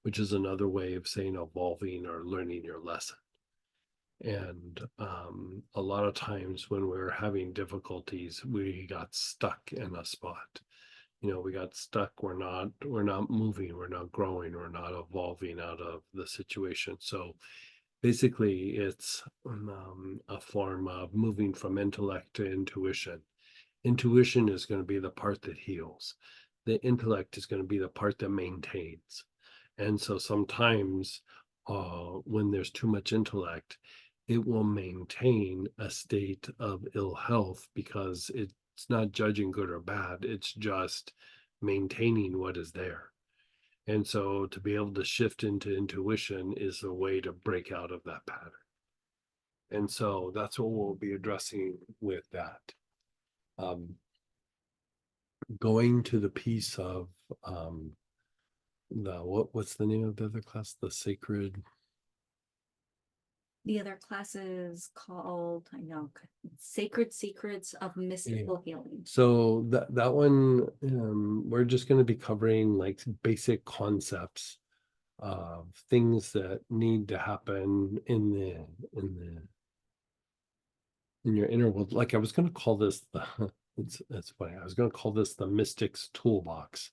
which is another way of saying evolving or learning your lesson. And a lot of times when we're having difficulties, we got stuck in a spot. We got stuck. We're not moving, we're not growing, we're not evolving out of the situation. So basically it's a form of moving from intellect to intuition. Intuition is going to be the part that heals. The intellect is going to be the part that maintains. And so sometimes when there's too much intellect, it will maintain a state of ill health because it's not judging good or bad. It's just maintaining what is there. And so to be able to shift into intuition is a way to break out of that pattern. And so that's what we'll be addressing with that. Going to the piece of what's the name of the other class? The sacred. The other class is called, I know, Sacred Secrets of Mystical Healing. So that one, we're just going to be covering like basic concepts of things that need to happen in your inner world. Like I was going to call this it's funny. I was going to call this the Mystic's Toolbox,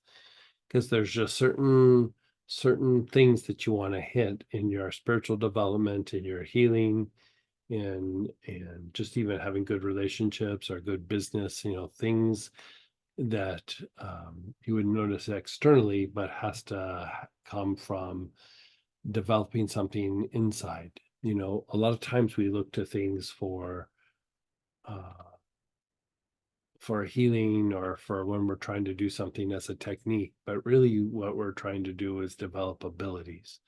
because there's just certain things that you want to hit in your spiritual development, in your healing, and just even having good relationships or good business, things that you would notice externally, but has to come from developing something inside. A lot of times we look to things for healing or for when we're trying to do something as a technique, but really what we're trying to do is develop abilities.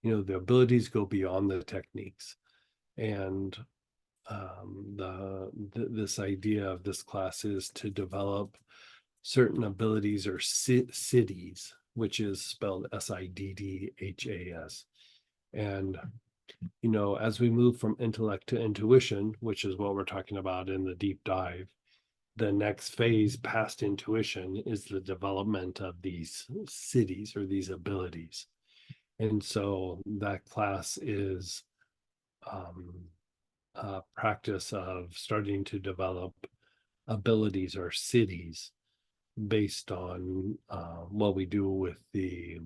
The abilities go beyond the techniques. And this idea of this class is to develop certain abilities or siddhis, which is spelled SIDDHAS. And as we move from intellect to intuition, which is what we're talking about in the deep dive, the next phase past intuition is the development of these siddhis or these abilities. And so that class is a practice of starting to develop abilities or siddhis based on what we do with the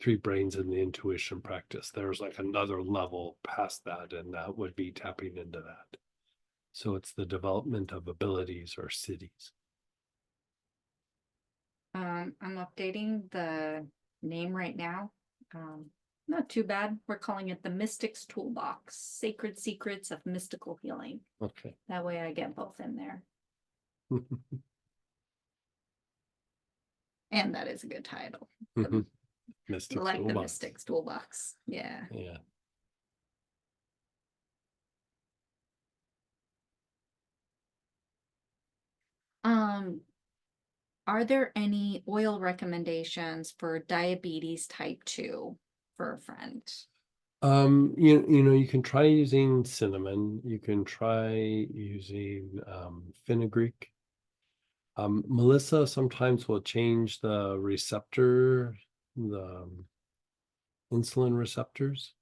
three brains and the intuition practice. There's like another level past that, and that would be tapping into that. So it's the development of abilities or siddhis. I'm updating the name right now. Not too bad. We're calling it the Mystic's Toolbox, Sacred Secrets of Mystical Healing. Okay. That way I get both in there. And that is a good title. Mystic's Like the Toolbox. Mystic's Toolbox. Yeah. Yeah. Are there any oil recommendations for diabetes type 2 for a friend? You can try using cinnamon. You can try using fenugreek. Melissa sometimes will change the receptor, the insulin receptors,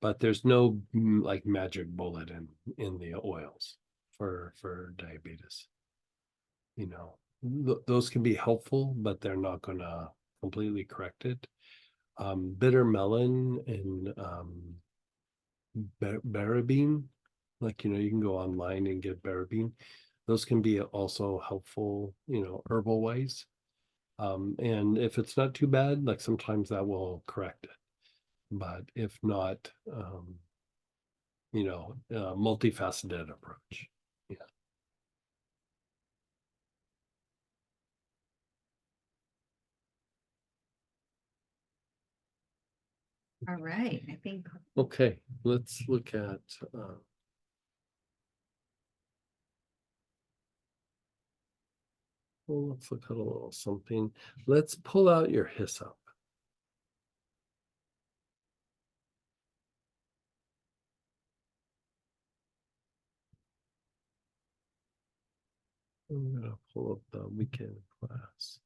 but there's no like magic bullet in the oils for diabetes. Those can be helpful, but they're not going to completely correct it. Bitter melon and Barabine, you can go online and get Barabine. Those can be also helpful, herbal ways. And if it's not too bad, like sometimes that will correct it. But if not, multifaceted approach. Yeah. All right, I think Okay, let's look at, well, let's look at a little something. Let's pull out your hyssop. I'm gonna pull up the weekend class.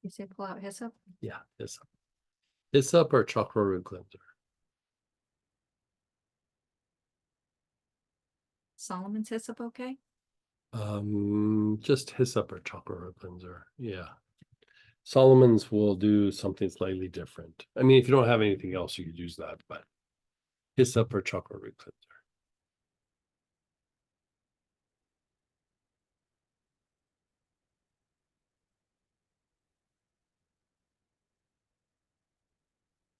you say pull out hyssop. Yeah, hyssop. Hyssop or chakra root cleanser. Solomon's hyssop, okay? Just hyssop or chakra root cleanser. Yeah. Solomon's will do something slightly different. I mean, if you don't have anything else, you could use that, but hyssop or chakra root cleanser.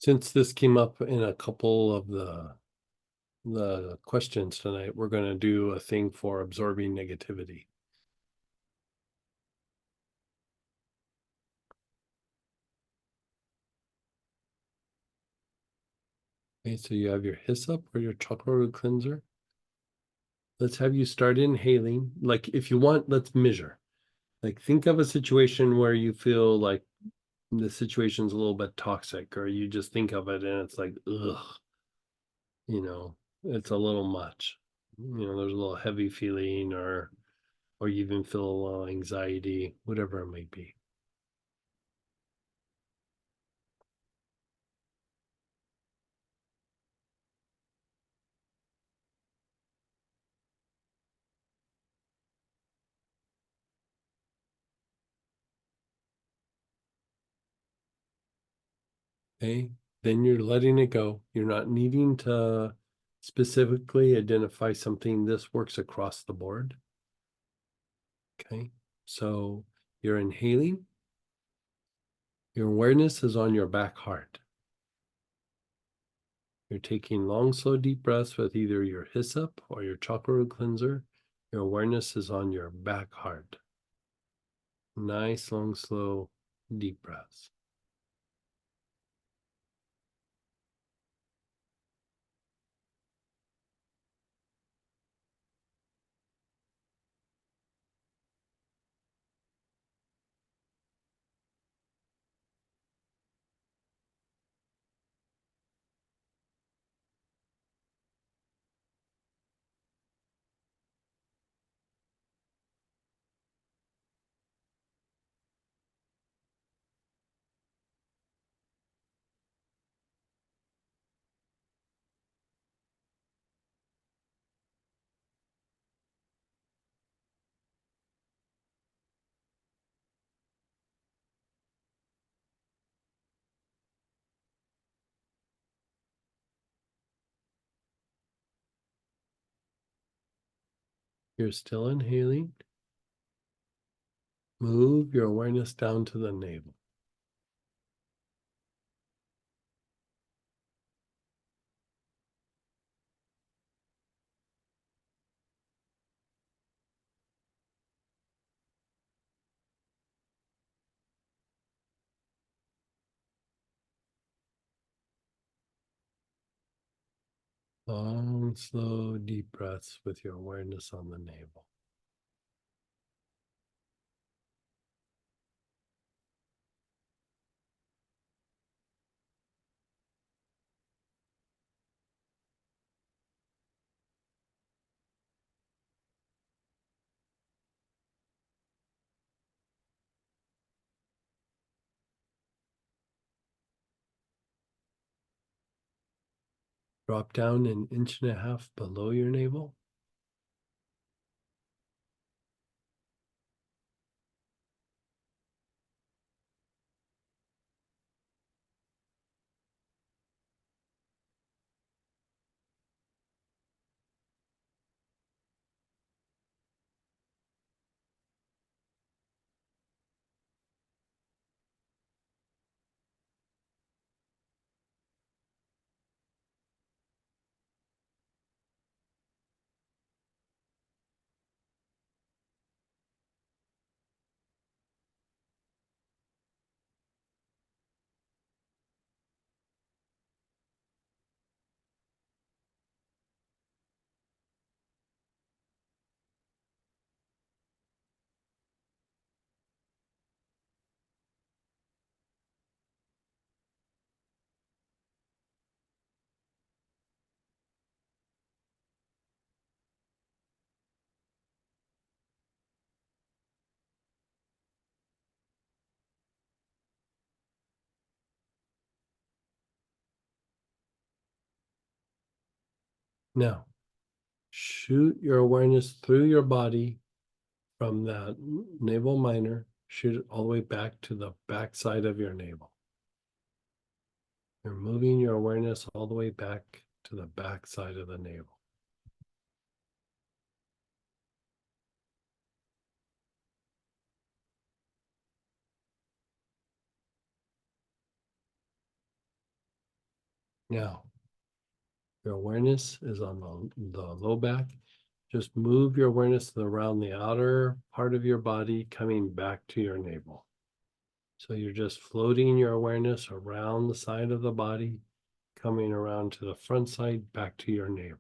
Since this came up in a couple of the questions tonight, we're going to do a thing for absorbing negativity. Okay, so you have your hyssop or your chakra root cleanser. Let's have you start inhaling. Like if you want, let's measure. Like think of a situation where you feel like the situation's a little bit toxic, or you just think of it and it's like, ugh, it's a little much. There's a little heavy feeling, or you even feel a little anxiety, whatever it might be. Okay, then you're letting it go. You're not needing to specifically identify something. This works across the board. Okay, so you're inhaling. Your awareness is on your back heart. You're taking long, slow, deep breaths with either your hyssop or your chakra root cleanser. Your awareness is on your back heart. Nice, long, slow, deep breaths. You're still inhaling. Move your awareness down to the navel. Long, slow, deep breaths with your awareness on the navel. Drop down 1.5 inches below your navel. Now, shoot your awareness through your body from that navel minor, shoot it all the way back to the back side of your navel. You're moving your awareness all the way back to the back side of the navel. Now, your awareness is on the low back. Just move your awareness around the outer part of your body, coming back to your navel. So you're just floating your awareness around the side of the body, coming around to the front side, back to your navel.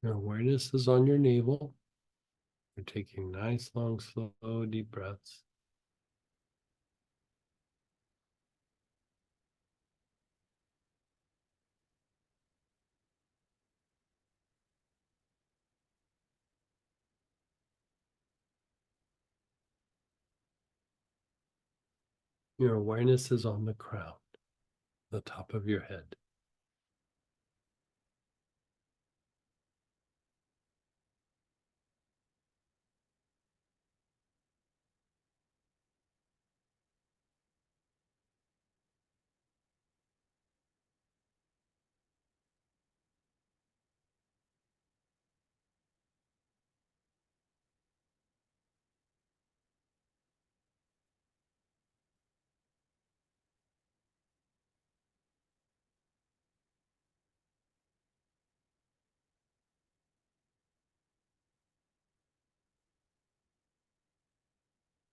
Your awareness is on your navel. You're taking nice, long, slow, deep breaths. Your awareness is on the crown, the top of your head.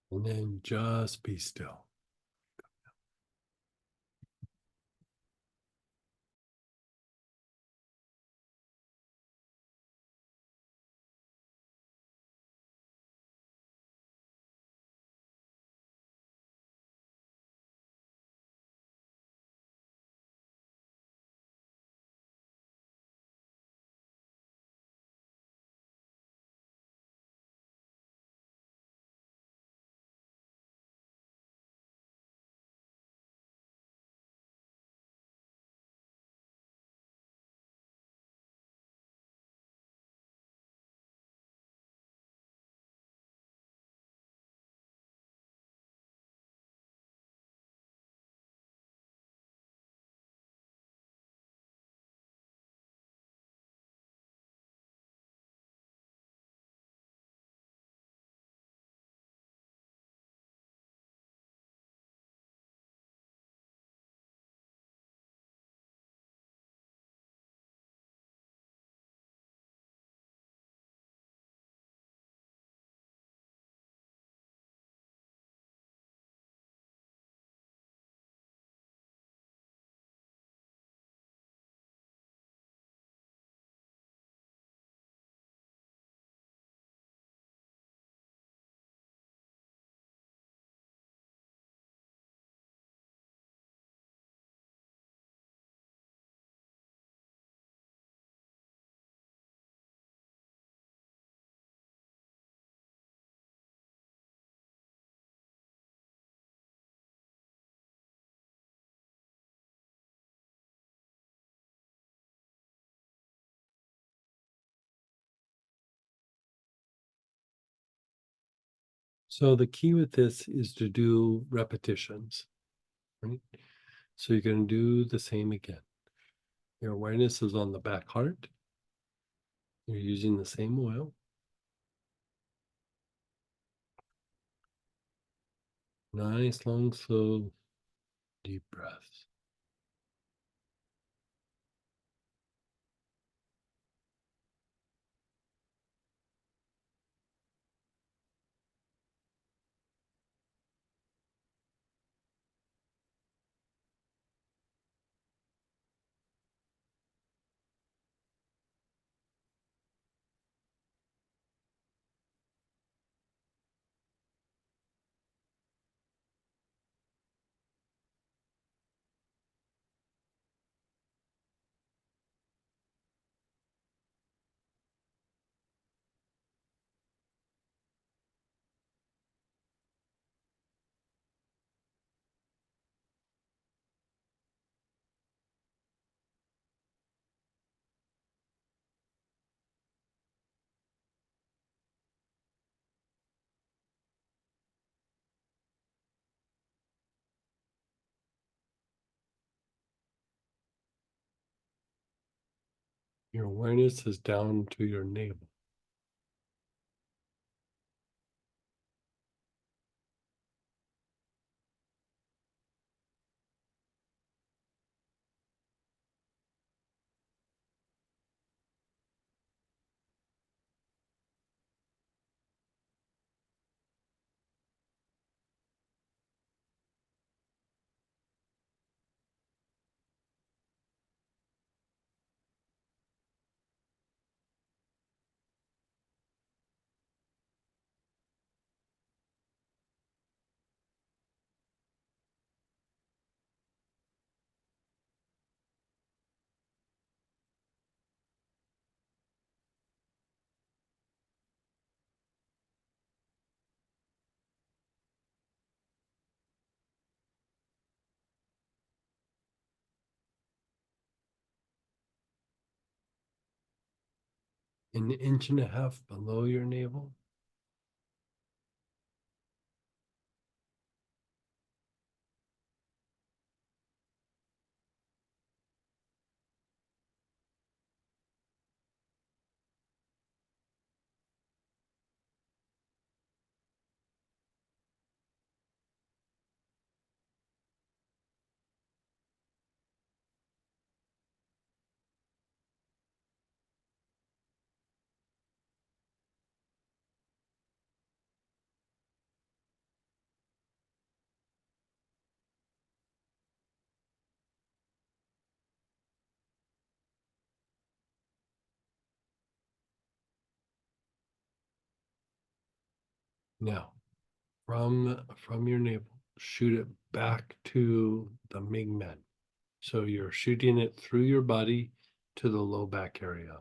And then just be still. So the key with this is to do repetitions, right? So you're going to do the same again. Your awareness is on the back heart. You're using the same oil. Nice, long, slow, deep breaths. Your awareness is down to your navel. An inch and a half below your navel. Now, from your navel, shoot it back to the Mingmen. So you're shooting it through your body to the low back area.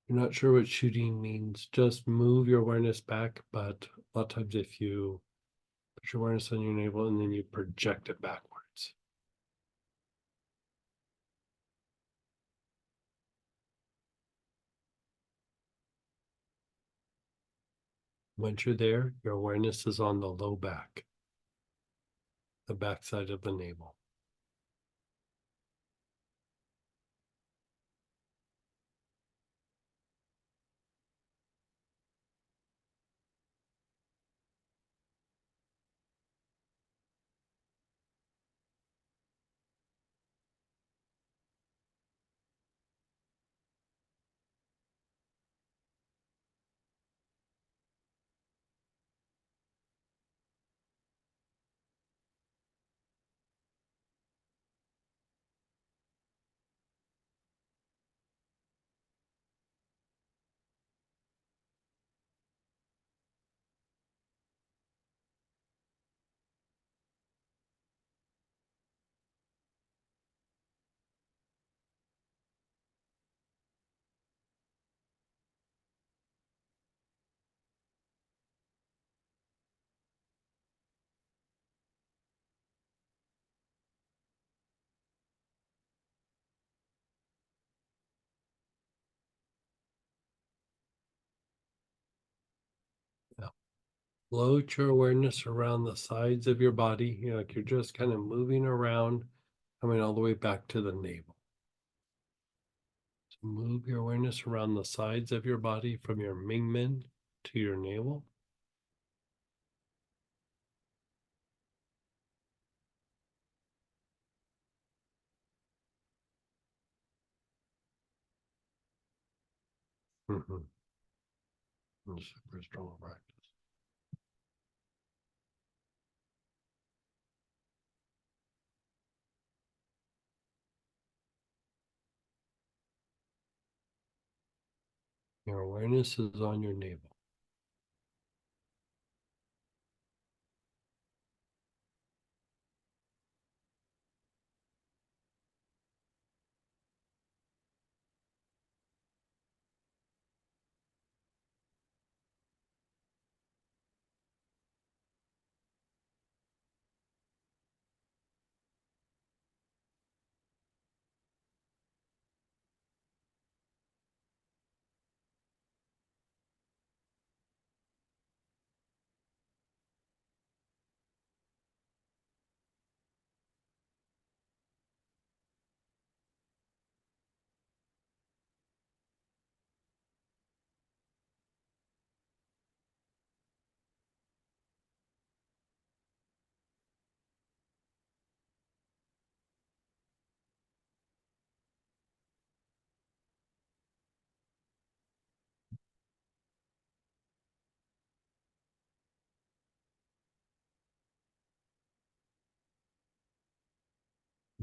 You're not sure what shooting means, just move your awareness back. But a lot of times, if you put your awareness on your navel and then you project it backwards. Once you're there, your awareness is on the low back, the backside of the navel. Now, float your awareness around the sides of your body, like you're just kind of moving around, coming all the way back to the navel. So move your awareness around the sides of your body from your Mingmen to your navel. Mm-hmm. Super strong practice. Your awareness is on your navel.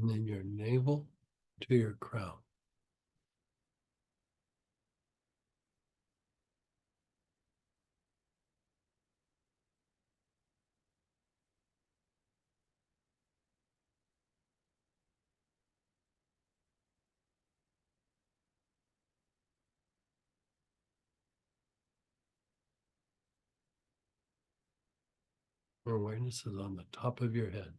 And then your navel to your crown. Awareness is on the top of your head.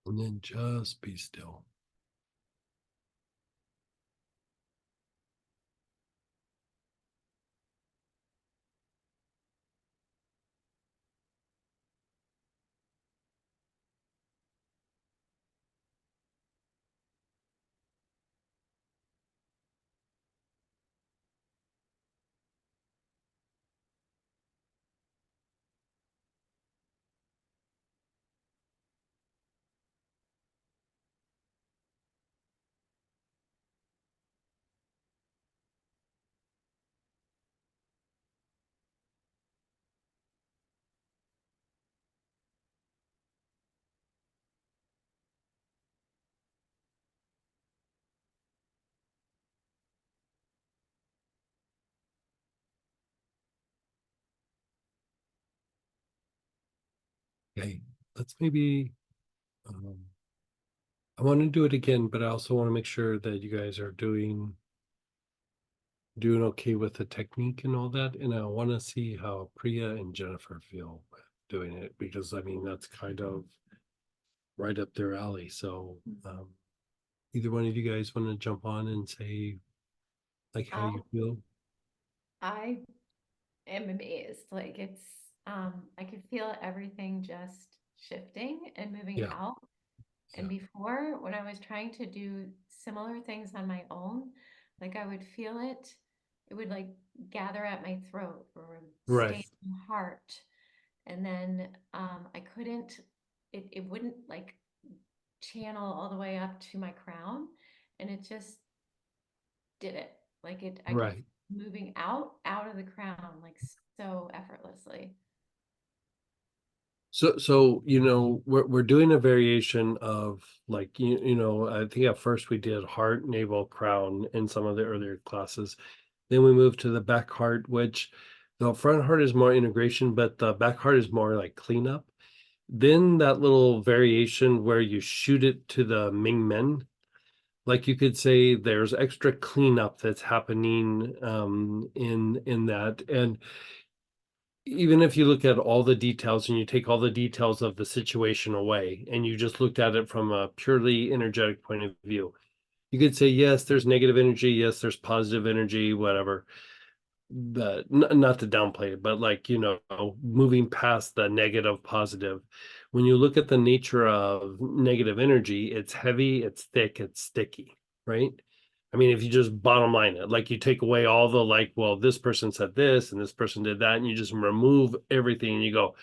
And then just be still. Okay, let's maybe, I want to do it again, but I also want to make sure that you guys are doing okay with the technique and all that. And I want to see how Priya and Jennifer feel with doing it, because I mean, that's kind of right up their alley. So, either one of you guys want to jump on and say like how you feel? I am amazed. Like it's, I could feel everything just shifting and moving Yeah. out. And before, when I was trying to do similar things on my own, like I would feel it, it would like gather at my throat or Right. stay in my heart. And then I couldn't, it wouldn't like channel all the way up to my crown. And it just did it. Like it, I could Right. moving out of the crown, like so effortlessly. So you know, we're doing a variation of like you know, I think at first we did heart, navel, crown in some of the earlier classes. Then we moved to the back heart, which the front heart is more integration, but the back heart is more like cleanup. Then that little variation where you shoot it to the Ming Men, like you could say there's extra cleanup that's happening in that. And even if you look at all the details and you take all the details of the situation away and you just looked at it from a purely energetic point of view, you could say, yes, there's negative energy. Yes, there's positive energy, whatever. But not to downplay it, but like, you know, moving past the negative, positive, when you look at the nature of negative energy, it's heavy, it's thick, it's sticky, right? I mean, if you just bottom line it, like you take away all the like, well, this person said this and this person did that, and you just remove everything and you go,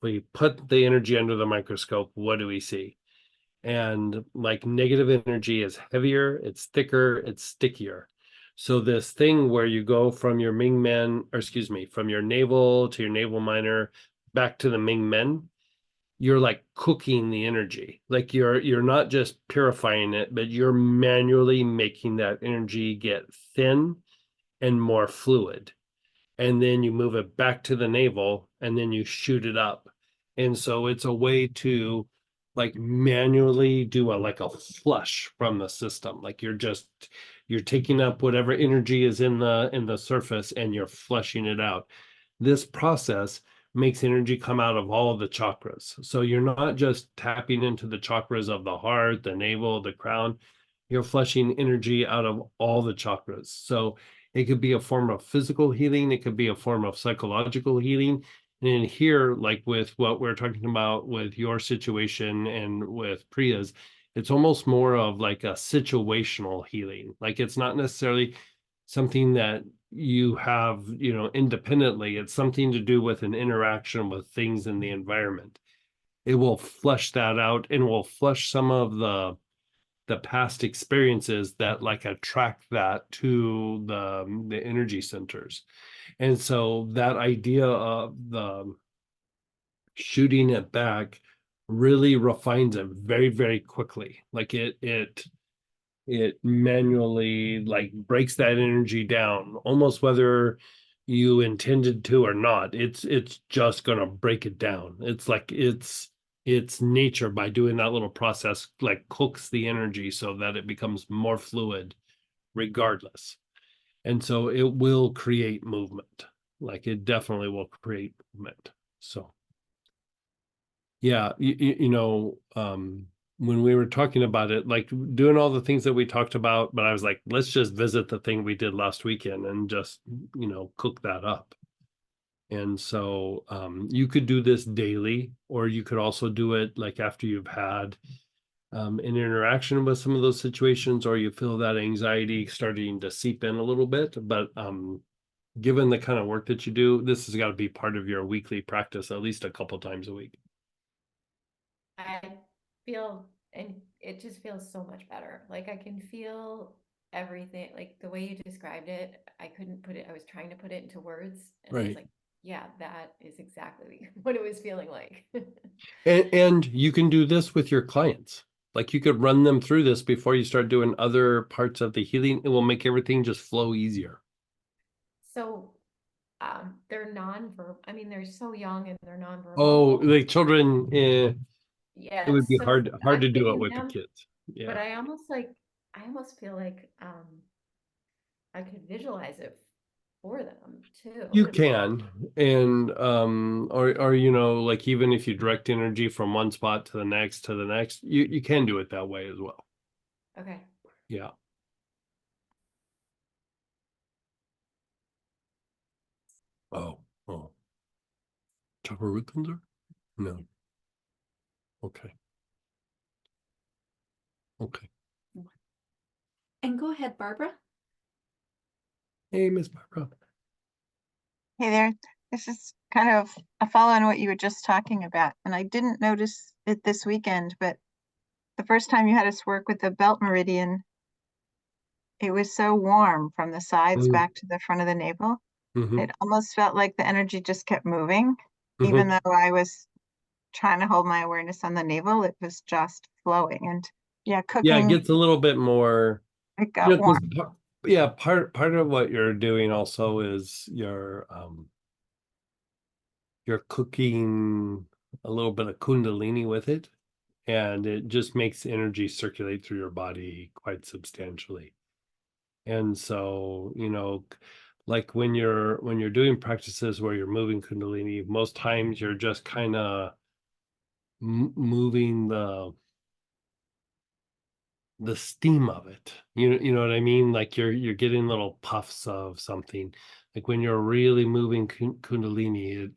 we put the energy under the microscope, what do we see? And like negative energy is heavier, it's thicker, it's stickier. So this thing where you go from your Ming Men, or excuse me, from your navel to your navel minor back to the Ming Men, you're like cooking the energy. Like you're not just purifying it, but you're manually making that energy get thin and more fluid. And then you move it back to the navel and then you shoot it up. And so it's a way to like manually do a like a flush from the system. Like you're taking up whatever energy is in the surface and you're flushing it out. This process makes energy come out of all of the chakras. So you're not just tapping into the chakras of the heart, the navel, the crown. You're flushing energy out of all the chakras. So It could be a form of physical healing. It could be a form of psychological healing. And in here, like with what we're talking about with your situation and with Priya's, it's almost more of like a situational healing. Like it's not necessarily something that you have, you know, independently. It's something to do with an interaction with things in the environment. It will flush that out and will flush some of the past experiences that like attract that to the energy centers. And so that idea of the shooting it back really refines it very, very quickly. Like it manually like breaks that energy down, almost whether you intended to or not. It's just gonna break it down. It's like it's nature by doing that little process, like cooks the energy so that it becomes more fluid regardless. And so it will create movement. Like it definitely will create movement. So yeah, when we were talking about it, like doing all the things that we talked about, but I was like, let's just visit the thing we did last weekend and just, cook that up. And so you could do this daily, or you could also do it like after you've had an interaction with some of those situations, or you feel that anxiety starting to seep in a little bit. But given the kind of work that you do, this has got to be part of your weekly practice, at least a couple times a week. I feel, and it just feels so much better. Like I can feel everything, like the way you described it, I was trying to put it into words, and I was Right. like, yeah, that is exactly what it was feeling like. And you can do this with your clients. Like you could run them through this before you start doing other parts of the healing. It will make everything just flow easier. So, they're nonverbal. I mean, they're so young and they're nonverbal. Oh, like children, it Yeah, would be so hard I'm to do it getting with the them, kids. but Yeah. I almost feel like I could visualize it for them too. You can. And or like even if you direct energy from one spot to the next, you can do it that way as well. Okay. Yeah. Oh. Chopper root cleanser? No. Okay. Okay. And go ahead, Barbara. Hey, Miss Barbara. Hey there. This is kind of a follow on what you were just talking about. And I didn't notice it this weekend, but the first time you had us work with the belt meridian, it was so warm from the sides Mm. back to the front of the navel. Mhm. It almost felt like the energy just kept moving, Mhm. even though I was trying to hold my awareness on the navel, it was just flowing. And yeah, Yeah, it cooking, gets a little bit more. it got warm. Part of what you're doing also is you're cooking a little bit of Kundalini with it, and it just makes energy circulate through your body quite substantially. And so, like when you're doing practices where you're moving Kundalini, most times you're just kind of moving the steam of it. You know what I mean? Like you're getting little puffs of something. Like when you're really moving Kundalini,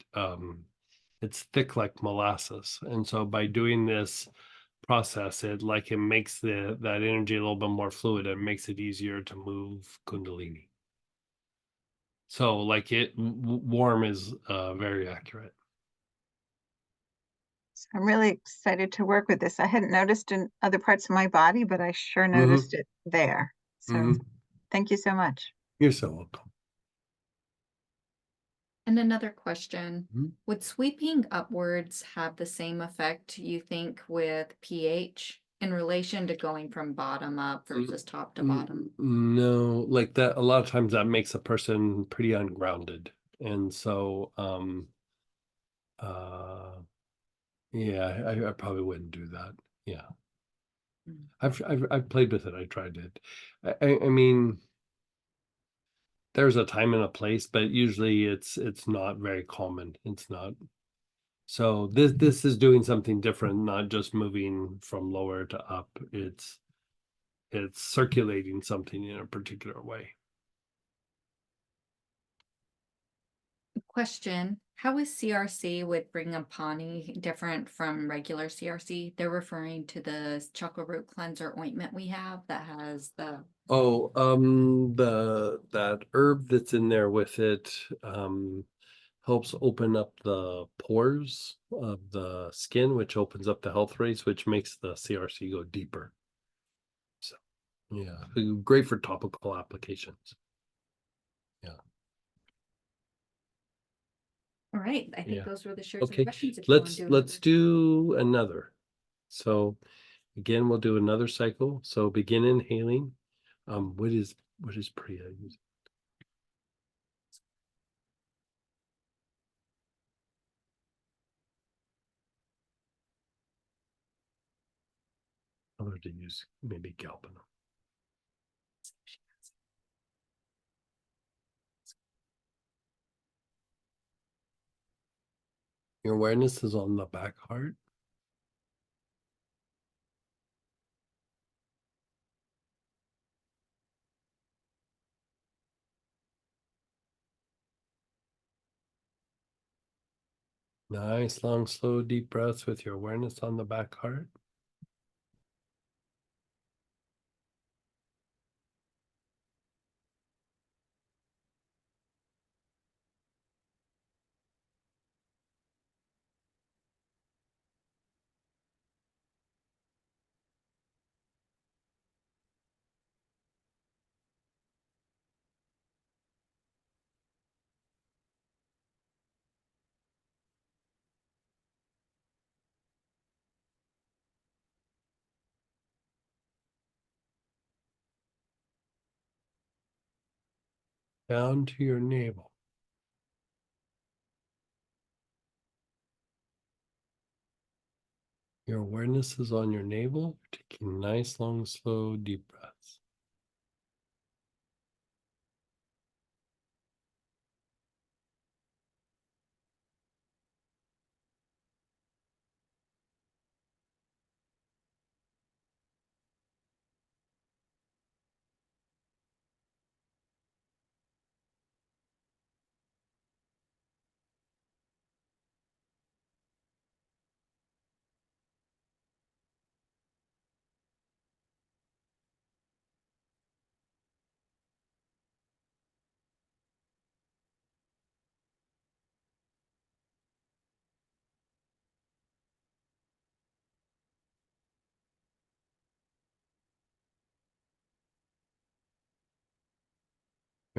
it's thick like molasses. And so by doing this process, it makes that energy a little bit more fluid and makes it easier to move Kundalini. So like warm is very accurate. I'm really excited to work with this. I hadn't noticed in other parts of my body, but I sure Mhm. noticed it there. So Mhm. thank you so much. You're so welcome. And another question, Mhm. would sweeping upwards have the same effect, you think, with pH in relation to going from bottom up versus top to bottom? No, like that, a lot of times that makes a person pretty ungrounded. And so, yeah, I probably wouldn't do that. Yeah. Mm. I've played with it. I tried it. I mean, there's a time and a place, but usually it's not very common. It's not. So this is doing something different, not just moving from lower to up. It's circulating something in a particular way. Question, how is CRC with Frangipani different from regular CRC? They're referring to the chocolate root cleanser ointment we have that has the, Oh, that herb that's in there with it, helps open up the pores of the skin, which opens up the health rates, which makes the CRC go deeper. So, yeah, great for topical applications. all right, I Yeah. think those were the shares Okay, of questions. If you wanna let's another. do another. So again, we'll do another cycle. So begin inhaling. What is Priya using? I'm going to use maybe galbanum. Your awareness is on the back heart. Nice, long, slow, deep breaths with your awareness on the back heart. Down to your navel. Your awareness is on your navel. You're taking nice, long, slow, deep breaths.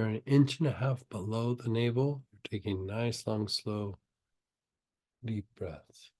You're an inch and a half below the navel. You're taking nice, long, slow, deep breaths.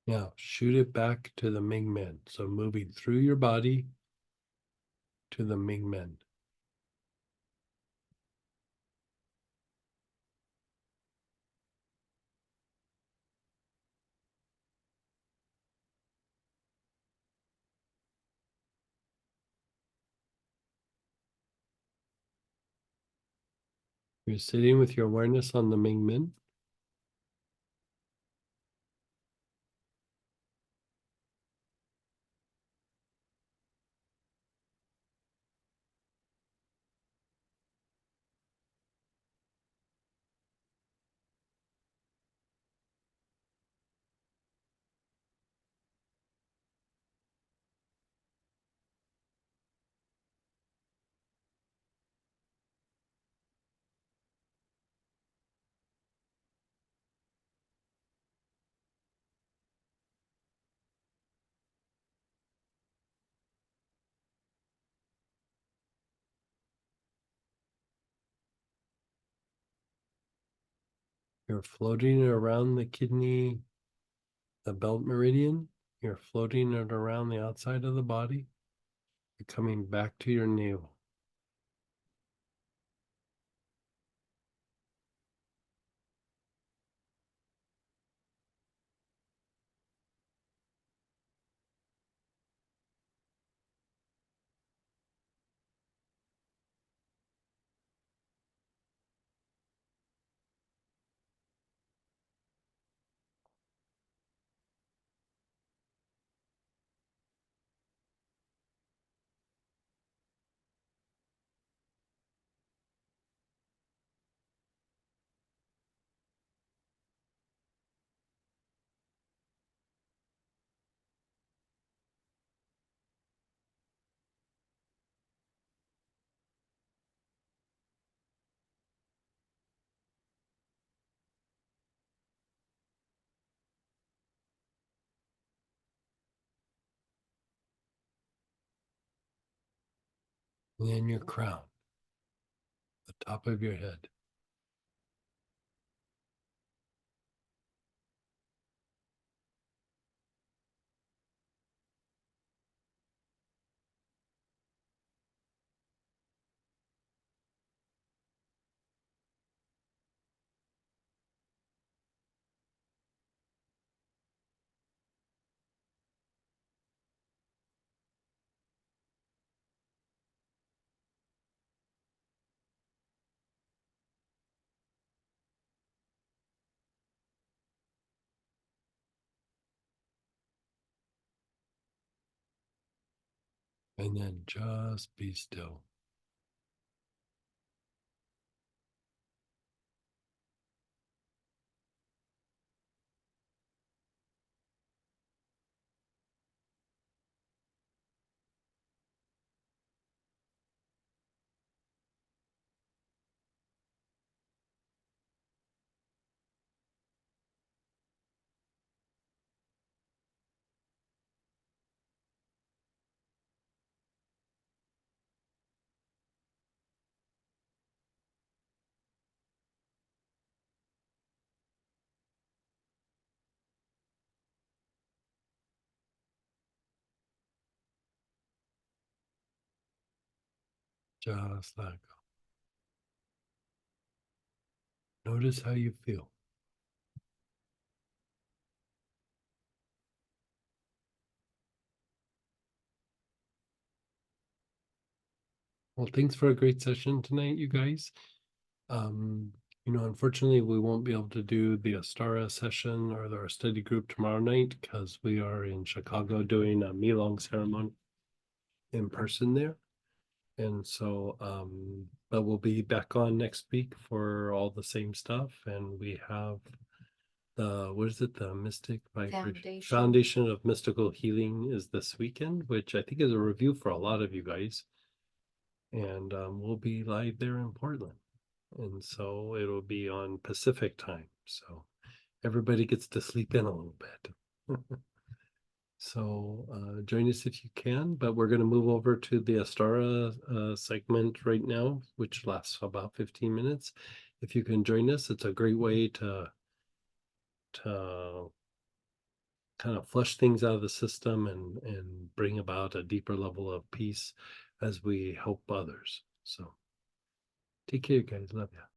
Now shoot it back to the Ming Men. So moving through your body to the Ming Men. You're sitting with your awareness on the Ming Men. You're floating it around the kidney, the belt meridian. You're floating it around the outside of the body. You're coming back to your navel. And then your crown, the top of your head. And then just be still. Just let go. Notice how you feel. Well, thanks for a great session tonight, you guys. Unfortunately, we won't be able to do the Astara session or our study group tomorrow night because we are in Chicago doing a Milong ceremony in person there. And so, but we'll be back on next week for all the same stuff. And we have the Mystic Vibration Foundation of Mystical Healing is this weekend, which I think is a review for a lot of you guys. And we'll be live there in Portland. And so it'll be on Pacific time. So everybody gets to sleep in a little bit. So join us if you can, but we're going to move over to the Astara segment right now, which lasts about 15 minutes. If you can join us, it's a great way to kind of flush things out of the system and bring about a deeper level of peace as we help others. So take care, guys. Love you.